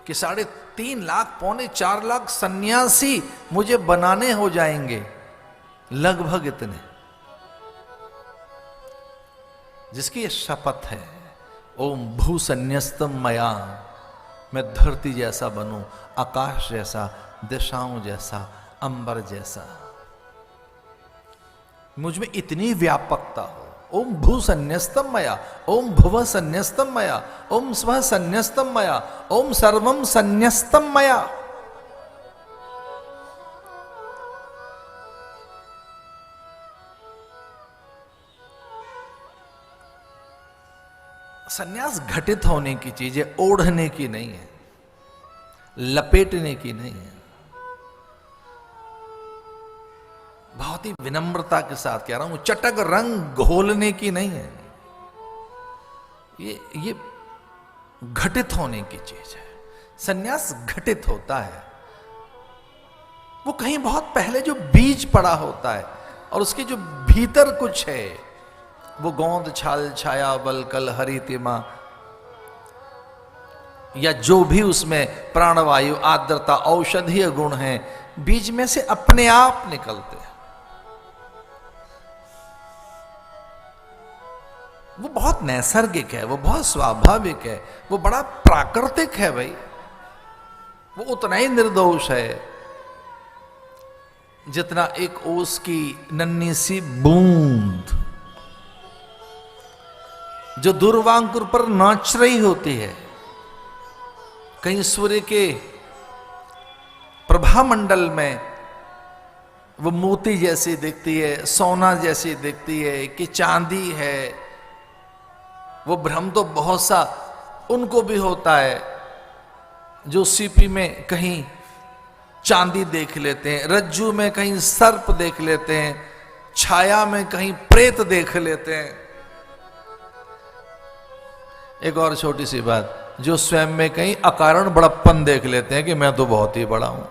कि 3.5 लाख 4 लाख सन्यासी मुझे बनाने हो जाएंगे, लगभग इतने, जिसकी ये शपथ है, ओम भू संन्यस्तम मया, मैं धरती जैसा बनूं, आकाश जैसा, दिशाओं जैसा, अंबर जैसा, मुझ में इतनी व्यापकता हो। ओम भू संन्यस्तम मया, ओम भुव संन्यस्तम मया, ओम स्व संन्यस्तम मया, ओम सर्वम संन्यस्तम मया। सन्यास घटित होने की चीज है, ओढ़ने की नहीं है, लपेटने की नहीं है। बहुत ही विनम्रता के साथ कह रहा हूं, चटक रंग घोलने की नहीं है, ये घटित होने की चीज है। सन्यास घटित होता है, वो कहीं बहुत पहले जो बीज पड़ा होता है और उसके जो भीतर कुछ है, वो गोंद छाल छाया बल कल हरि तिमा, या जो भी उसमें प्राणवायु आर्द्रता औषधीय गुण है, बीज में से अपने आप निकलते हैं। वो बहुत नैसर्गिक है, वो बहुत स्वाभाविक है, वो बड़ा प्राकृतिक है भाई। वो उतना ही निर्दोष है जितना एक ओस की नन्ही सी बूंद जो दूर्वांकुर पर नाच रही होती है। कहीं सूर्य के प्रभामंडल में वो मोती जैसी दिखती है, सोना जैसी दिखती है कि चांदी है। वो भ्रम तो बहुत सा उनको भी होता है जो सीपी में कहीं चांदी देख लेते हैं, रज्जू में कहीं सर्प देख लेते हैं, छाया में कहीं प्रेत देख लेते हैं। एक और छोटी सी बात, जो स्वयं में कहीं अकारण बड़प्पन देख लेते हैं कि मैं तो बहुत ही बड़ा हूं,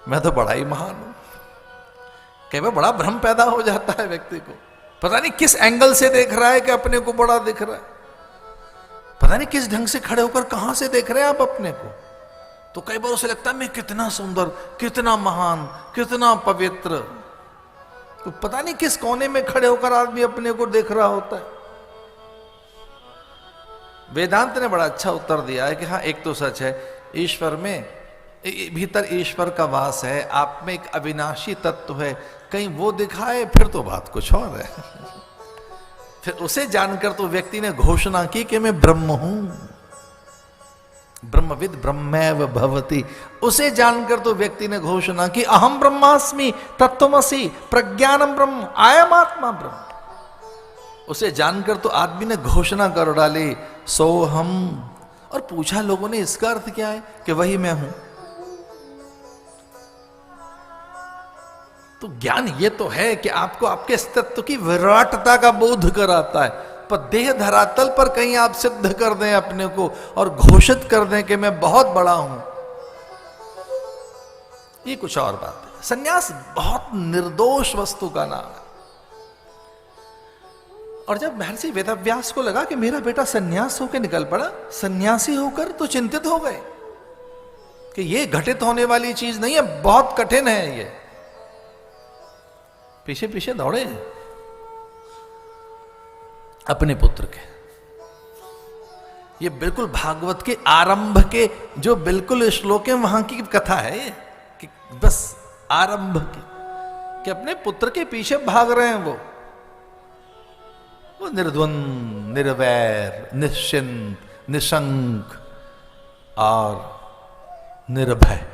मैं तो बड़ा ही महान हूं। कई बार बड़ा भ्रम पैदा हो जाता है व्यक्ति को, पता नहीं किस एंगल से देख रहा है कि अपने को बड़ा दिख रहा है, पता नहीं किस ढंग से खड़े होकर कहां से देख रहे हैं आप अपने को। तो कई बार उसे लगता है मैं कितना सुंदर, कितना महान, कितना पवित्र, तो पता नहीं किस कोने में खड़े होकर आदमी अपने को देख रहा होता है। वेदांत ने बड़ा अच्छा उत्तर दिया है कि हाँ, एक तो सच है, ईश्वर में भीतर ईश्वर का वास है, आप में एक अविनाशी तत्व है, कहीं वो दिखाए फिर तो बात कुछ और है। फिर उसे जानकर तो व्यक्ति ने घोषणा की कि मैं ब्रह्म हूं, ब्रह्मविद ब्रह्मैव भवति। उसे जानकर तो व्यक्ति ने घोषणा की अहम ब्रह्मास्मि तत्त्वमसि प्रज्ञानम ब्रह्म आयम आत्मा ब्रह्म। उसे जानकर तो आदमी ने घोषणा कर डाली सोहम। और पूछा लोगों ने इसका अर्थ क्या है कि वही मैं हूं। तो ज्ञान ये तो है कि आपको आपके अस्तित्व की विराटता का बोध कराता है, पर देह धरातल पर कहीं आप सिद्ध कर दें अपने को और घोषित कर दें कि मैं बहुत बड़ा हूं, ये कुछ और बात है। सन्यास बहुत निर्दोष वस्तु का नाम है। और जब महर्षि वेदव्यास को लगा कि मेरा बेटा सन्यास होकर निकल पड़ा, सन्यासी होकर, तो चिंतित हो गए कि ये घटित होने वाली चीज नहीं है, बहुत कठिन है ये। पीछे पीछे दौड़े अपने पुत्र के। ये बिल्कुल भागवत के आरंभ के जो बिल्कुल श्लोक है वहां की कथा है ये, कि बस आरंभ की, कि अपने पुत्र के पीछे भाग रहे हैं वो निर्द्वंद, निर्वैर, निश्चिंत, निशंक और निर्भय।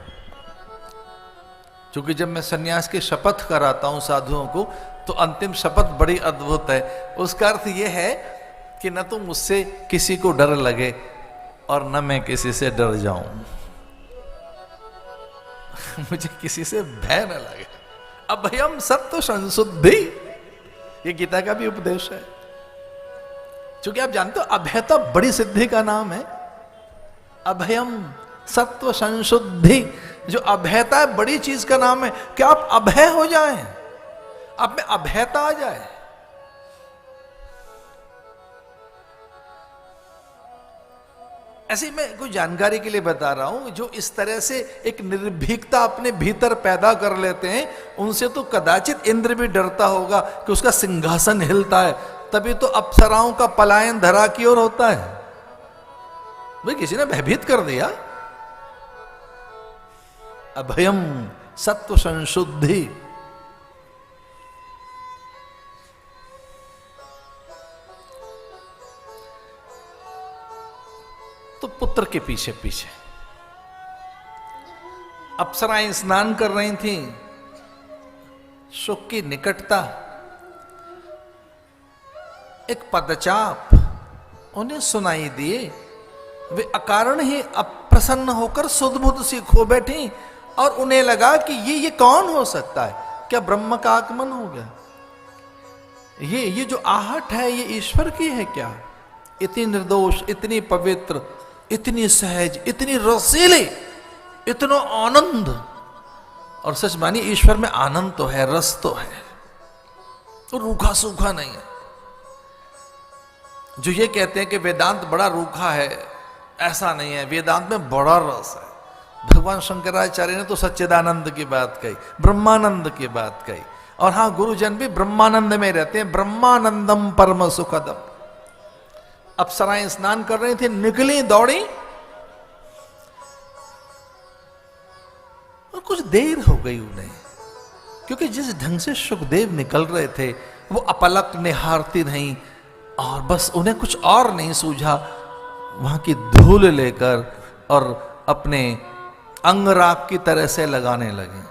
क्योंकि जब मैं सन्यास की शपथ कराता हूं साधुओं को, तो अंतिम शपथ बड़ी अद्भुत है। उसका अर्थ यह है कि न तो मुझसे किसी को डर लगे और न मैं किसी से डर जाऊं। मुझे किसी से भय न लगे। अभयम सत्व संशुद्धि, ये गीता का भी उपदेश है। क्योंकि आप जानते हो अभयता बड़ी सिद्धि का नाम है। अभयम सत्व संशुद्धि, जो अभयता है बड़ी चीज का नाम है कि आप अभय हो जाएं, आप में अभयता आ जाए। ऐसे ही मैं कोई जानकारी के लिए बता रहा हूं, जो इस तरह से एक निर्भीकता अपने भीतर पैदा कर लेते हैं, उनसे तो कदाचित इंद्र भी डरता होगा कि उसका सिंहासन हिलता है। तभी तो अप्सराओं का पलायन धरा की ओर होता है। भाई किसी ने भयभीत कर दिया। अभयम सत्व संशुद्धि। तो पुत्र के पीछे पीछे अप्सराएं स्नान कर रही थीं। सुख की निकटता, एक पदचाप उन्हें सुनाई दिए। वे अकारण ही अप्रसन्न होकर सुध-बुध सी खो बैठी और उन्हें लगा कि ये कौन हो सकता है? क्या ब्रह्म का आगमन हो गया? ये जो आहट है ये ईश्वर की है क्या? इतनी निर्दोष, इतनी पवित्र, इतनी सहज, इतनी रसीली, इतना आनंद। और सच मानिए ईश्वर में आनंद तो है, रस तो है, तो रूखा सूखा नहीं है। जो ये कहते हैं कि वेदांत बड़ा रूखा है, ऐसा नहीं है। वेदांत में बड़ा रस है। भगवान शंकराचार्य ने तो सच्चिदानंद की बात कही, ब्रह्मानंद की बात कही। और हाँ, गुरुजन भी ब्रह्मानंद में रहते हैं। ब्रह्मानंदम परम सुखदम। अप्सराएं स्नान कर रही थी, निकली, दौड़ी, और कुछ देर हो गई उन्हें, क्योंकि जिस ढंग से सुखदेव निकल रहे थे वो अपलक निहारती रहीं और बस उन्हें कुछ और नहीं सूझा, वहां की धूल लेकर और अपने अंगराग की तरह से लगाने लगे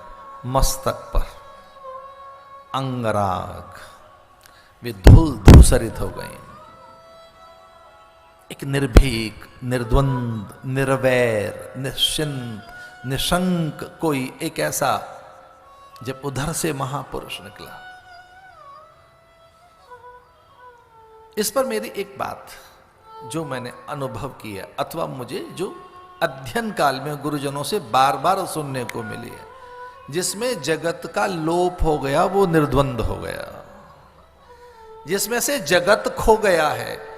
मस्तक पर। अंगराग, वे धूल धूसरित हो गई। एक निर्भीक, निर्द्वंद, निर्वैर, निश्चिंत, निशंक कोई एक ऐसा, जब उधर से महापुरुष निकला। इस पर मेरी एक बात जो मैंने अनुभव किया, अथवा मुझे जो अध्ययन काल में गुरुजनों से बार बार सुनने को मिली है, जिसमें जगत का लोप हो गया, वो निर्द्वंद हो गया। जिसमें से जगत खो गया है,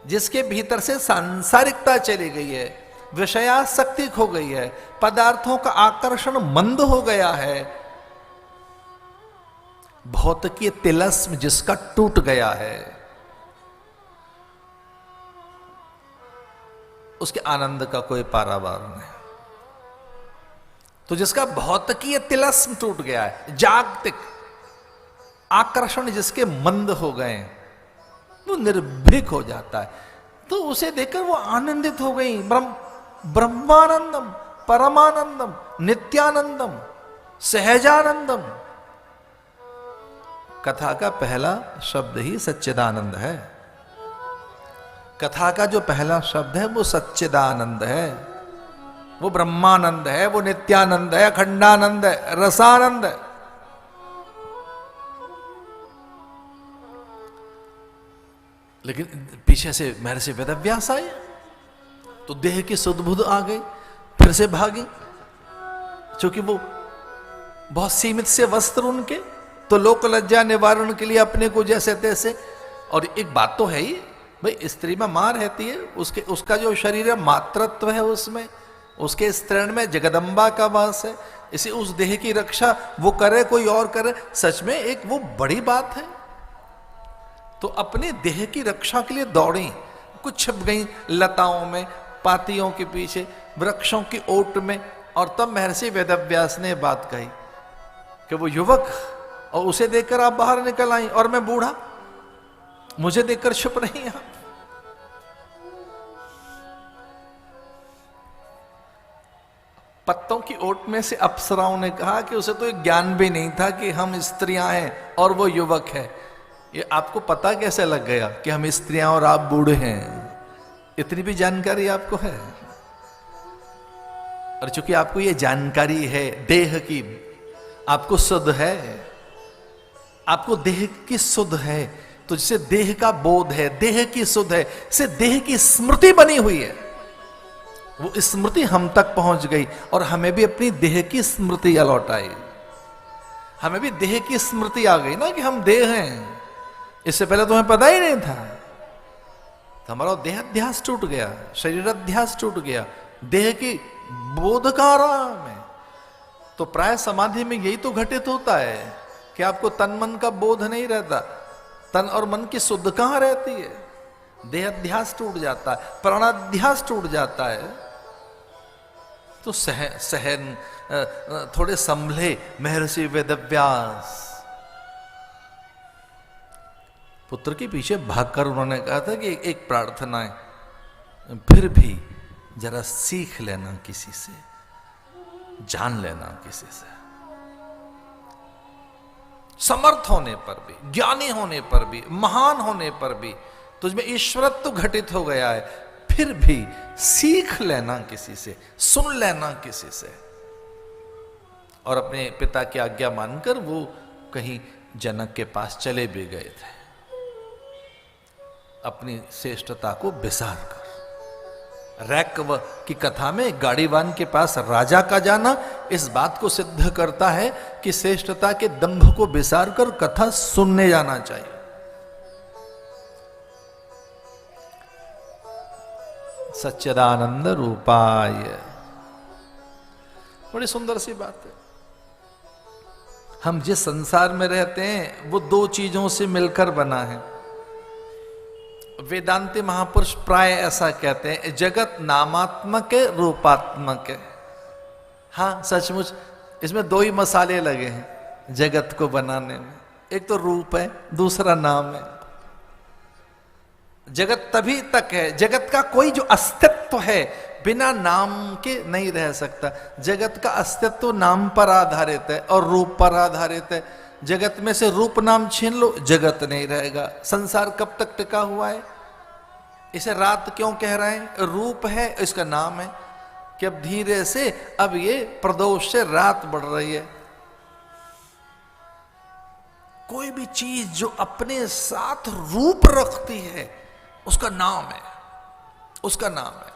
जिसके भीतर से सांसारिकता चली गई है, विषयासक्ति खो गई है, पदार्थों का आकर्षण मंद हो गया है, भौतिकीय तिलस्म जिसका टूट गया है, उसके आनंद का कोई पारावार नहीं। तो जिसका भौतिकीय तिलस्म टूट गया है, जागतिक आकर्षण जिसके मंद हो गए, वो निर्भीक हो जाता है। तो उसे देखकर वो आनंदित हो गई। ब्रह्मानंदम, परमानंदम, नित्यानंदम, सहजानंदम। कथा का पहला शब्द ही सच्चिदानंद है। कथा का जो पहला शब्द है वो सच्चिदानंद है, वो ब्रह्मानंद है, वो नित्यानंद है, अखंडानंद है, रसानंद है। लेकिन पीछे से महर्षि वेदव्यास आए तो देह की सुध-बुध आ गई, फिर से भागी। क्योंकि वो बहुत सीमित से वस्त्र उनके, तो लोक लज्जा निवारण के लिए अपने को जैसे तैसे। और एक बात तो है ही भाई, स्त्री में मां रहती है, उसका जो शरीर है मातृत्व है, उसमें उसके स्तरण में जगदम्बा का वास है। इसी उस देह की रक्षा वो करे, कोई और करे, सच में एक वो बड़ी बात है। तो अपने देह की रक्षा के लिए दौड़ी, कुछ छिप गई लताओं में, पातियों के पीछे, वृक्षों की ओट में। और तब महर्षि वेदव्यास ने बात कही कि वो युवक, और उसे देखकर आप बाहर निकल आई, और मैं बूढ़ा, मुझे देखकर छुप रही आप। पत्तों की ओट में से अप्सराओं ने कहा कि उसे तो एक ज्ञान भी नहीं था कि हम स्त्रियां हैं और वो युवक है। ये आपको पता कैसे लग गया कि हम स्त्रियां और आप बूढ़े हैं? इतनी भी जानकारी आपको है? और चूंकि आपको ये जानकारी है देह की, आपको सुध है, आपको देह की सुध है, तो जिसे देह का बोध है, देह की सुध है, से देह की स्मृति बनी हुई है, वो स्मृति हम तक पहुंच गई और हमें भी अपनी देह की स्मृति लौट आई। हमें भी देह की स्मृति आ गई ना कि हम देह हैं। इससे पहले तुम्हें पता ही नहीं था। तो हमारा देहाध्यास टूट गया, शरीराध्यास टूट गया, देह की बोधकाराम है। तो प्राय समाधि में यही तो घटित होता है कि आपको तन मन का बोध नहीं रहता, तन और मन की शुद्ध कहां रहती है, देहाध्यास टूट जाता है, प्राणाध्यास टूट जाता है। तो सहन थोड़े संभले महर्षि वेदव्यास। पुत्र के पीछे भागकर उन्होंने कहा था कि एक प्रार्थना है, फिर भी जरा सीख लेना किसी से, जान लेना किसी से। समर्थ होने पर भी, ज्ञानी होने पर भी, महान होने पर भी तुझमें ईश्वरत्व घटित हो गया है, फिर भी सीख लेना किसी से, सुन लेना किसी से। और अपने पिता की आज्ञा मानकर वो कहीं जनक के पास चले भी गए थे, अपनी श्रेष्ठता को बिसार कर। रैक्व की कथा में गाड़ीवान के पास राजा का जाना इस बात को सिद्ध करता है कि श्रेष्ठता के दंभ को बिसार कर कथा सुनने जाना चाहिए। सच्चिदानंद रूपाय, बड़ी सुंदर सी बात है। हम जिस संसार में रहते हैं वो दो चीजों से मिलकर बना है। वेदांती महापुरुष प्राय ऐसा कहते हैं, जगत नामात्मक है, रूपात्मक है। हाँ सचमुच इसमें दो ही मसाले लगे हैं जगत को बनाने में, एक तो रूप है, दूसरा नाम है। जगत तभी तक है, जगत का कोई जो अस्तित्व है बिना नाम के नहीं रह सकता। जगत का अस्तित्व नाम पर आधारित है और रूप पर आधारित है। जगत में से रूप नाम छीन लो, जगत नहीं रहेगा। संसार कब तक टिका हुआ है? इसे रात क्यों कह रहे हैं? रूप है, इसका नाम है कि अब धीरे से अब ये प्रदोष से रात बढ़ रही है। कोई भी चीज जो अपने साथ रूप रखती है उसका नाम है, उसका नाम है।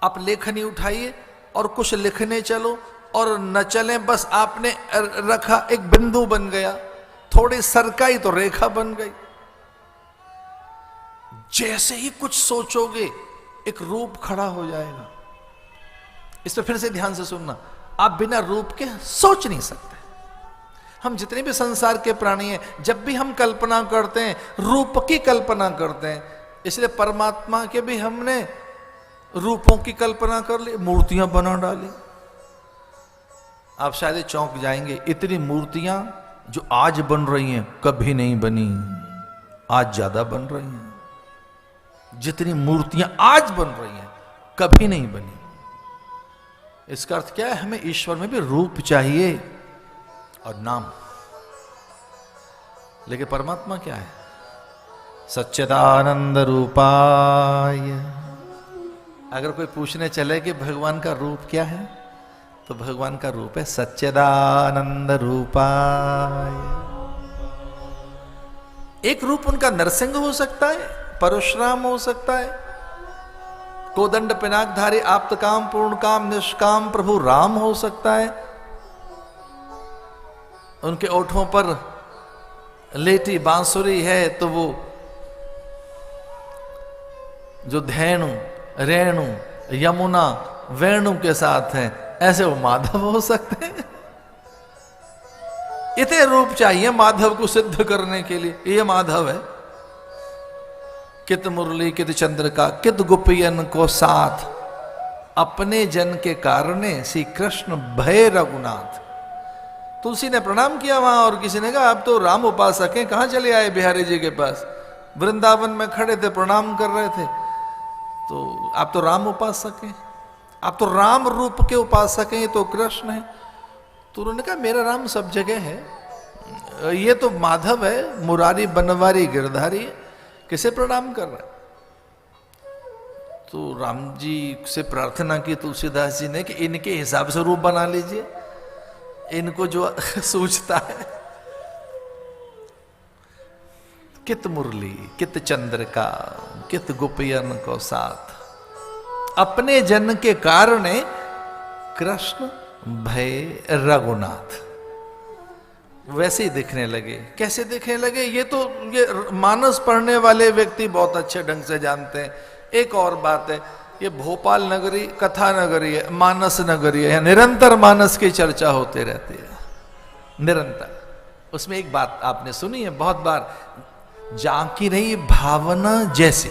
आप लेखनी उठाइए और कुछ लिखने चलो और न चले, बस आपने रखा एक बिंदु बन गया, थोड़ी सरकाई तो रेखा बन गई। जैसे ही कुछ सोचोगे एक रूप खड़ा हो जाएगा। इस पर फिर से ध्यान से सुनना, आप बिना रूप के सोच नहीं सकते। हम जितने भी संसार के प्राणी हैं, जब भी हम कल्पना करते हैं रूप की कल्पना करते हैं। इसलिए परमात्मा के भी हमने रूपों की कल्पना कर ली, मूर्तियां बना डाली। आप शायद चौंक जाएंगे, इतनी मूर्तियां जो आज बन रही हैं कभी नहीं बनी, आज ज्यादा बन रही हैं। जितनी मूर्तियां आज बन रही हैं कभी नहीं बनी। इसका अर्थ क्या है? हमें ईश्वर में भी रूप चाहिए और नाम। लेकिन परमात्मा क्या है? सच्चिदानंद रूपाय। अगर कोई पूछने चले कि भगवान का रूप क्या है, तो भगवान का रूप है सच्चिदानंद रूपाय। एक रूप उनका नरसिंह हो सकता है, परशुराम हो सकता है, कोदंड पिनाकधारी आप्तकाम पूर्णकाम निष्काम प्रभु राम हो सकता है। उनके ओठों पर लेटी बांसुरी है तो वो जो धेनु रेणु यमुना वेणु के साथ हैं, ऐसे वो माधव हो सकते हैं। इतने रूप चाहिए माधव को सिद्ध करने के लिए। ये माधव है। कित मुरली कित चंद्र का कित गोपियन को साथ, अपने जन के कारणे श्री कृष्ण भय रघुनाथ। तुलसी ने प्रणाम किया वहां और किसी ने कहा आप तो राम उपासक हैं, कहां चले आए बिहारी जी के पास? वृंदावन में खड़े थे, प्रणाम कर रहे थे, तो आप तो राम उपासक हैं, आप तो राम रूप के उपासक हैं, ये तो कृष्ण है। तो उन्होंने कहा मेरा राम सब जगह है, ये तो माधव है, मुरारी बनवारी गिरधारी है, किसे प्रणाम कर रहा है? तो राम जी से प्रार्थना की तुलसीदास जी ने कि इनके हिसाब से रूप बना लीजिए, इनको जो सूझता है। कित मुरली कित चंद्र का कित गोपियन को साथ, अपने जन के कारणे कृष्ण भय रघुनाथ। वैसे ही दिखने लगे। कैसे दिखने लगे ये मानस पढ़ने वाले व्यक्ति बहुत अच्छे ढंग से जानते हैं। एक और बात है, ये भोपाल नगरी कथा नगरी है, मानस नगरी है, निरंतर मानस की चर्चा होती रहती है निरंतर। उसमें एक बात आपने सुनी है बहुत बार, जाकी रही भावना जैसे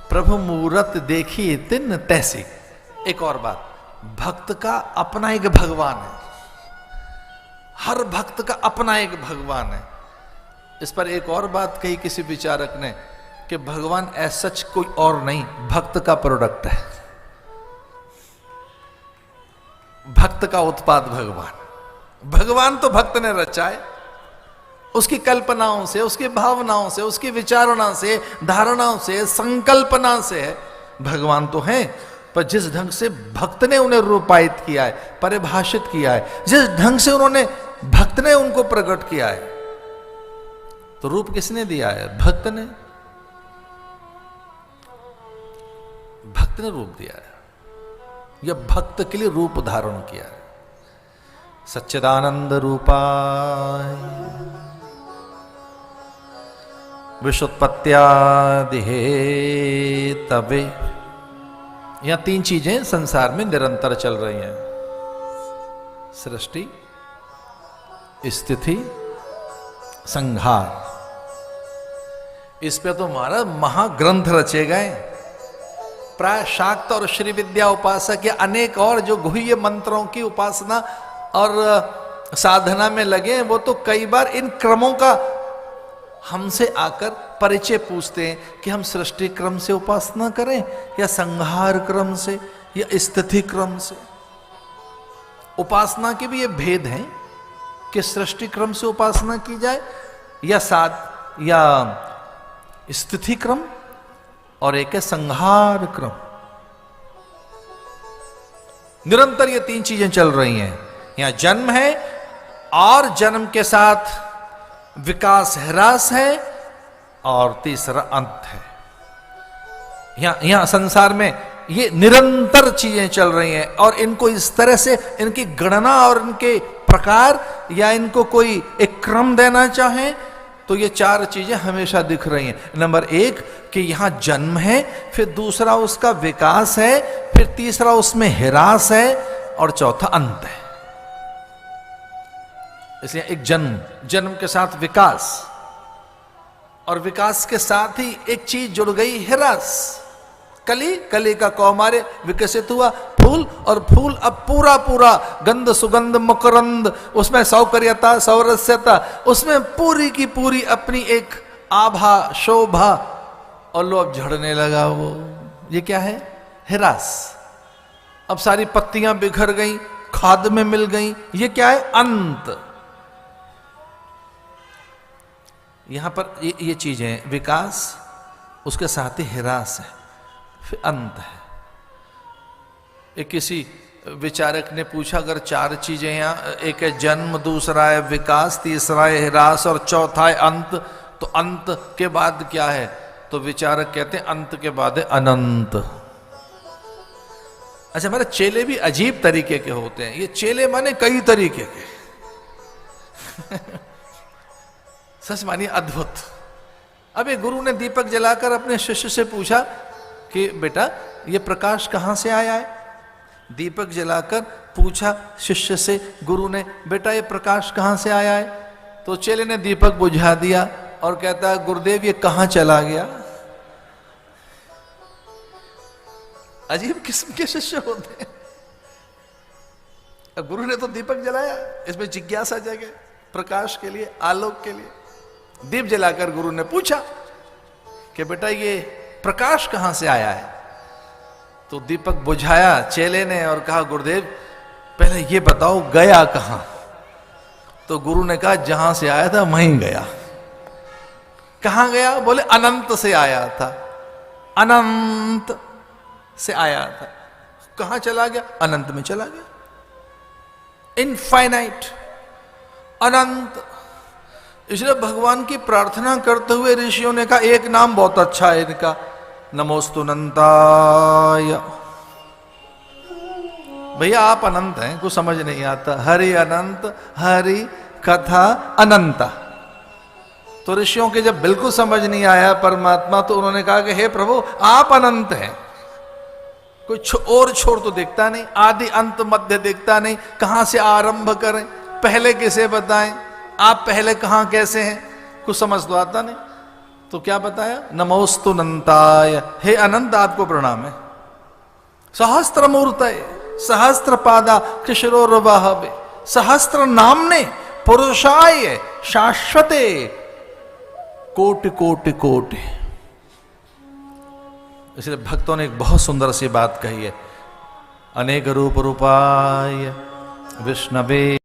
प्रभु मूरत देखी तिन तैसी। एक और बात, भक्त का अपना एक भगवान है, हर भक्त का अपना एक भगवान है। इस पर एक और बात कही किसी विचारक ने कि भगवान ऐसा सच कोई और नहीं, भक्त का प्रोडक्ट है, भक्त का उत्पाद भगवान। भगवान तो भक्त ने रचा है, उसकी कल्पनाओं से, उसकी भावनाओं से, उसकी विचारणा से, धारणाओं से, संकल्पना से है। भगवान तो है, पर जिस ढंग से भक्त ने उन्हें रूपायित किया है, परिभाषित किया है, जिस ढंग से उन्होंने भक्त ने उनको प्रकट किया है, तो रूप किसने दिया है? भक्त ने। भक्त ने रूप दिया है, या भक्त के लिए रूप धारण किया है। सच्चिदानंद रूपाय विश्वोत्पत्त्यादि हेतवे। यहां तीन चीजें संसार में निरंतर चल रही हैं, सृष्टि, स्थिति, संहार। इस पे तो हमारा महाग्रंथ रचे गए। प्राय शाक्त और श्री विद्या उपासक या अनेक और जो गुह्य मंत्रों की उपासना और साधना में लगे हैं, वो तो कई बार इन क्रमों का हमसे आकर परिचय पूछते हैं कि हम सृष्टि क्रम से उपासना करें या संहार क्रम से या स्थिति क्रम से। उपासना के भी ये भेद हैं कि सृष्टि क्रम से उपासना की जाए या स्थिति क्रम, और एक है संहार क्रम। निरंतर ये तीन चीजें चल रही हैं। यहां जन्म है और जन्म के साथ विकास ह्रास है, और तीसरा अंत है। यहां संसार में ये निरंतर चीजें चल रही हैं, और इनको इस तरह से इनकी गणना और इनके प्रकार या इनको कोई एक क्रम देना चाहें तो ये चार चीजें हमेशा दिख रही हैं। नंबर एक कि यहां जन्म है, फिर दूसरा उसका विकास है, फिर तीसरा उसमें ह्रास है, और चौथा अंत है। इसलिए एक जन्म के साथ विकास, और विकास के साथ ही एक चीज जुड़ गई, ह्रास। कली का कौमार्य विकसित हुआ फूल, और फूल अब पूरा गंध सुगंध मकरंद, उसमें सौकर्यता सौरस्यता, उसमें पूरी की पूरी अपनी एक आभा शोभा, और लो अब झड़ने लगा वो। ये क्या है? ह्रास। अब सारी पत्तियां बिखर गई, खाद में मिल गई। ये क्या है? अंत। यहां पर ये चीजें विकास, उसके साथ ही ह्रास है, फिर अंत है। एक किसी विचारक ने पूछा, अगर चार चीजें यहाँ, एक है जन्म, दूसरा है विकास, तीसरा है ह्रास और चौथा है अंत, तो अंत के बाद क्या है? तो विचारक कहते हैं अंत के बाद है अनंत। अच्छा, हमारे चेले भी अजीब तरीके के होते हैं। ये चेले माने कई तरीके के सच मानिए अद्भुत। अब एक गुरु ने दीपक जलाकर अपने शिष्य से पूछा कि बेटा ये प्रकाश कहां से आया है? दीपक जलाकर पूछा शिष्य से गुरु ने, बेटा ये प्रकाश कहां से आया है? तो चेले ने दीपक बुझा दिया और कहता है, गुरुदेव ये कहां चला गया? अजीब किस्म के शिष्य होते हैं। गुरु ने तो दीपक जलाया, इसमें जिज्ञासा जगे प्रकाश के लिए, आलोक के लिए। दीप जलाकर गुरु ने पूछा कि बेटा ये प्रकाश कहां से आया है? तो दीपक बुझाया चेले ने और कहा, गुरुदेव पहले ये बताओ गया कहां? तो गुरु ने कहा, जहां से आया था वहीं गया। कहां गया? बोले अनंत से आया था, अनंत से आया था। कहां चला गया? अनंत में चला गया। इनफाइनाइट, अनंत। इसलिए भगवान की प्रार्थना करते हुए ऋषियों ने कहा, एक नाम बहुत अच्छा है इनका, नमोस्तु अनंताय। भैया आप अनंत हैं, कुछ समझ नहीं आता। हरि अनंत, हरि कथा अनंता। तो ऋषियों के जब बिल्कुल समझ नहीं आया परमात्मा, तो उन्होंने कहा कि हे प्रभु आप अनंत हैं, कोई और छोर तो देखता नहीं, आदि अंत मध्य देखता नहीं, कहां से आरंभ करें, पहले किसे बताएं, आप पहले कहां कैसे हैं, कुछ समझ तो आता नहीं। तो क्या बताया, नमोस्तु अनंताय, हे अनंत आपको प्रणाम है। सहस्त्र मूर्तये सहस्त्र पादा कृष्णोर्वहवे, सहस्त्र नामने पुरुषाय शाश्वते कोटि कोटि कोटि। इसलिए भक्तों ने एक बहुत सुंदर सी बात कही है, अनेक रूप रूपाय विष्णवे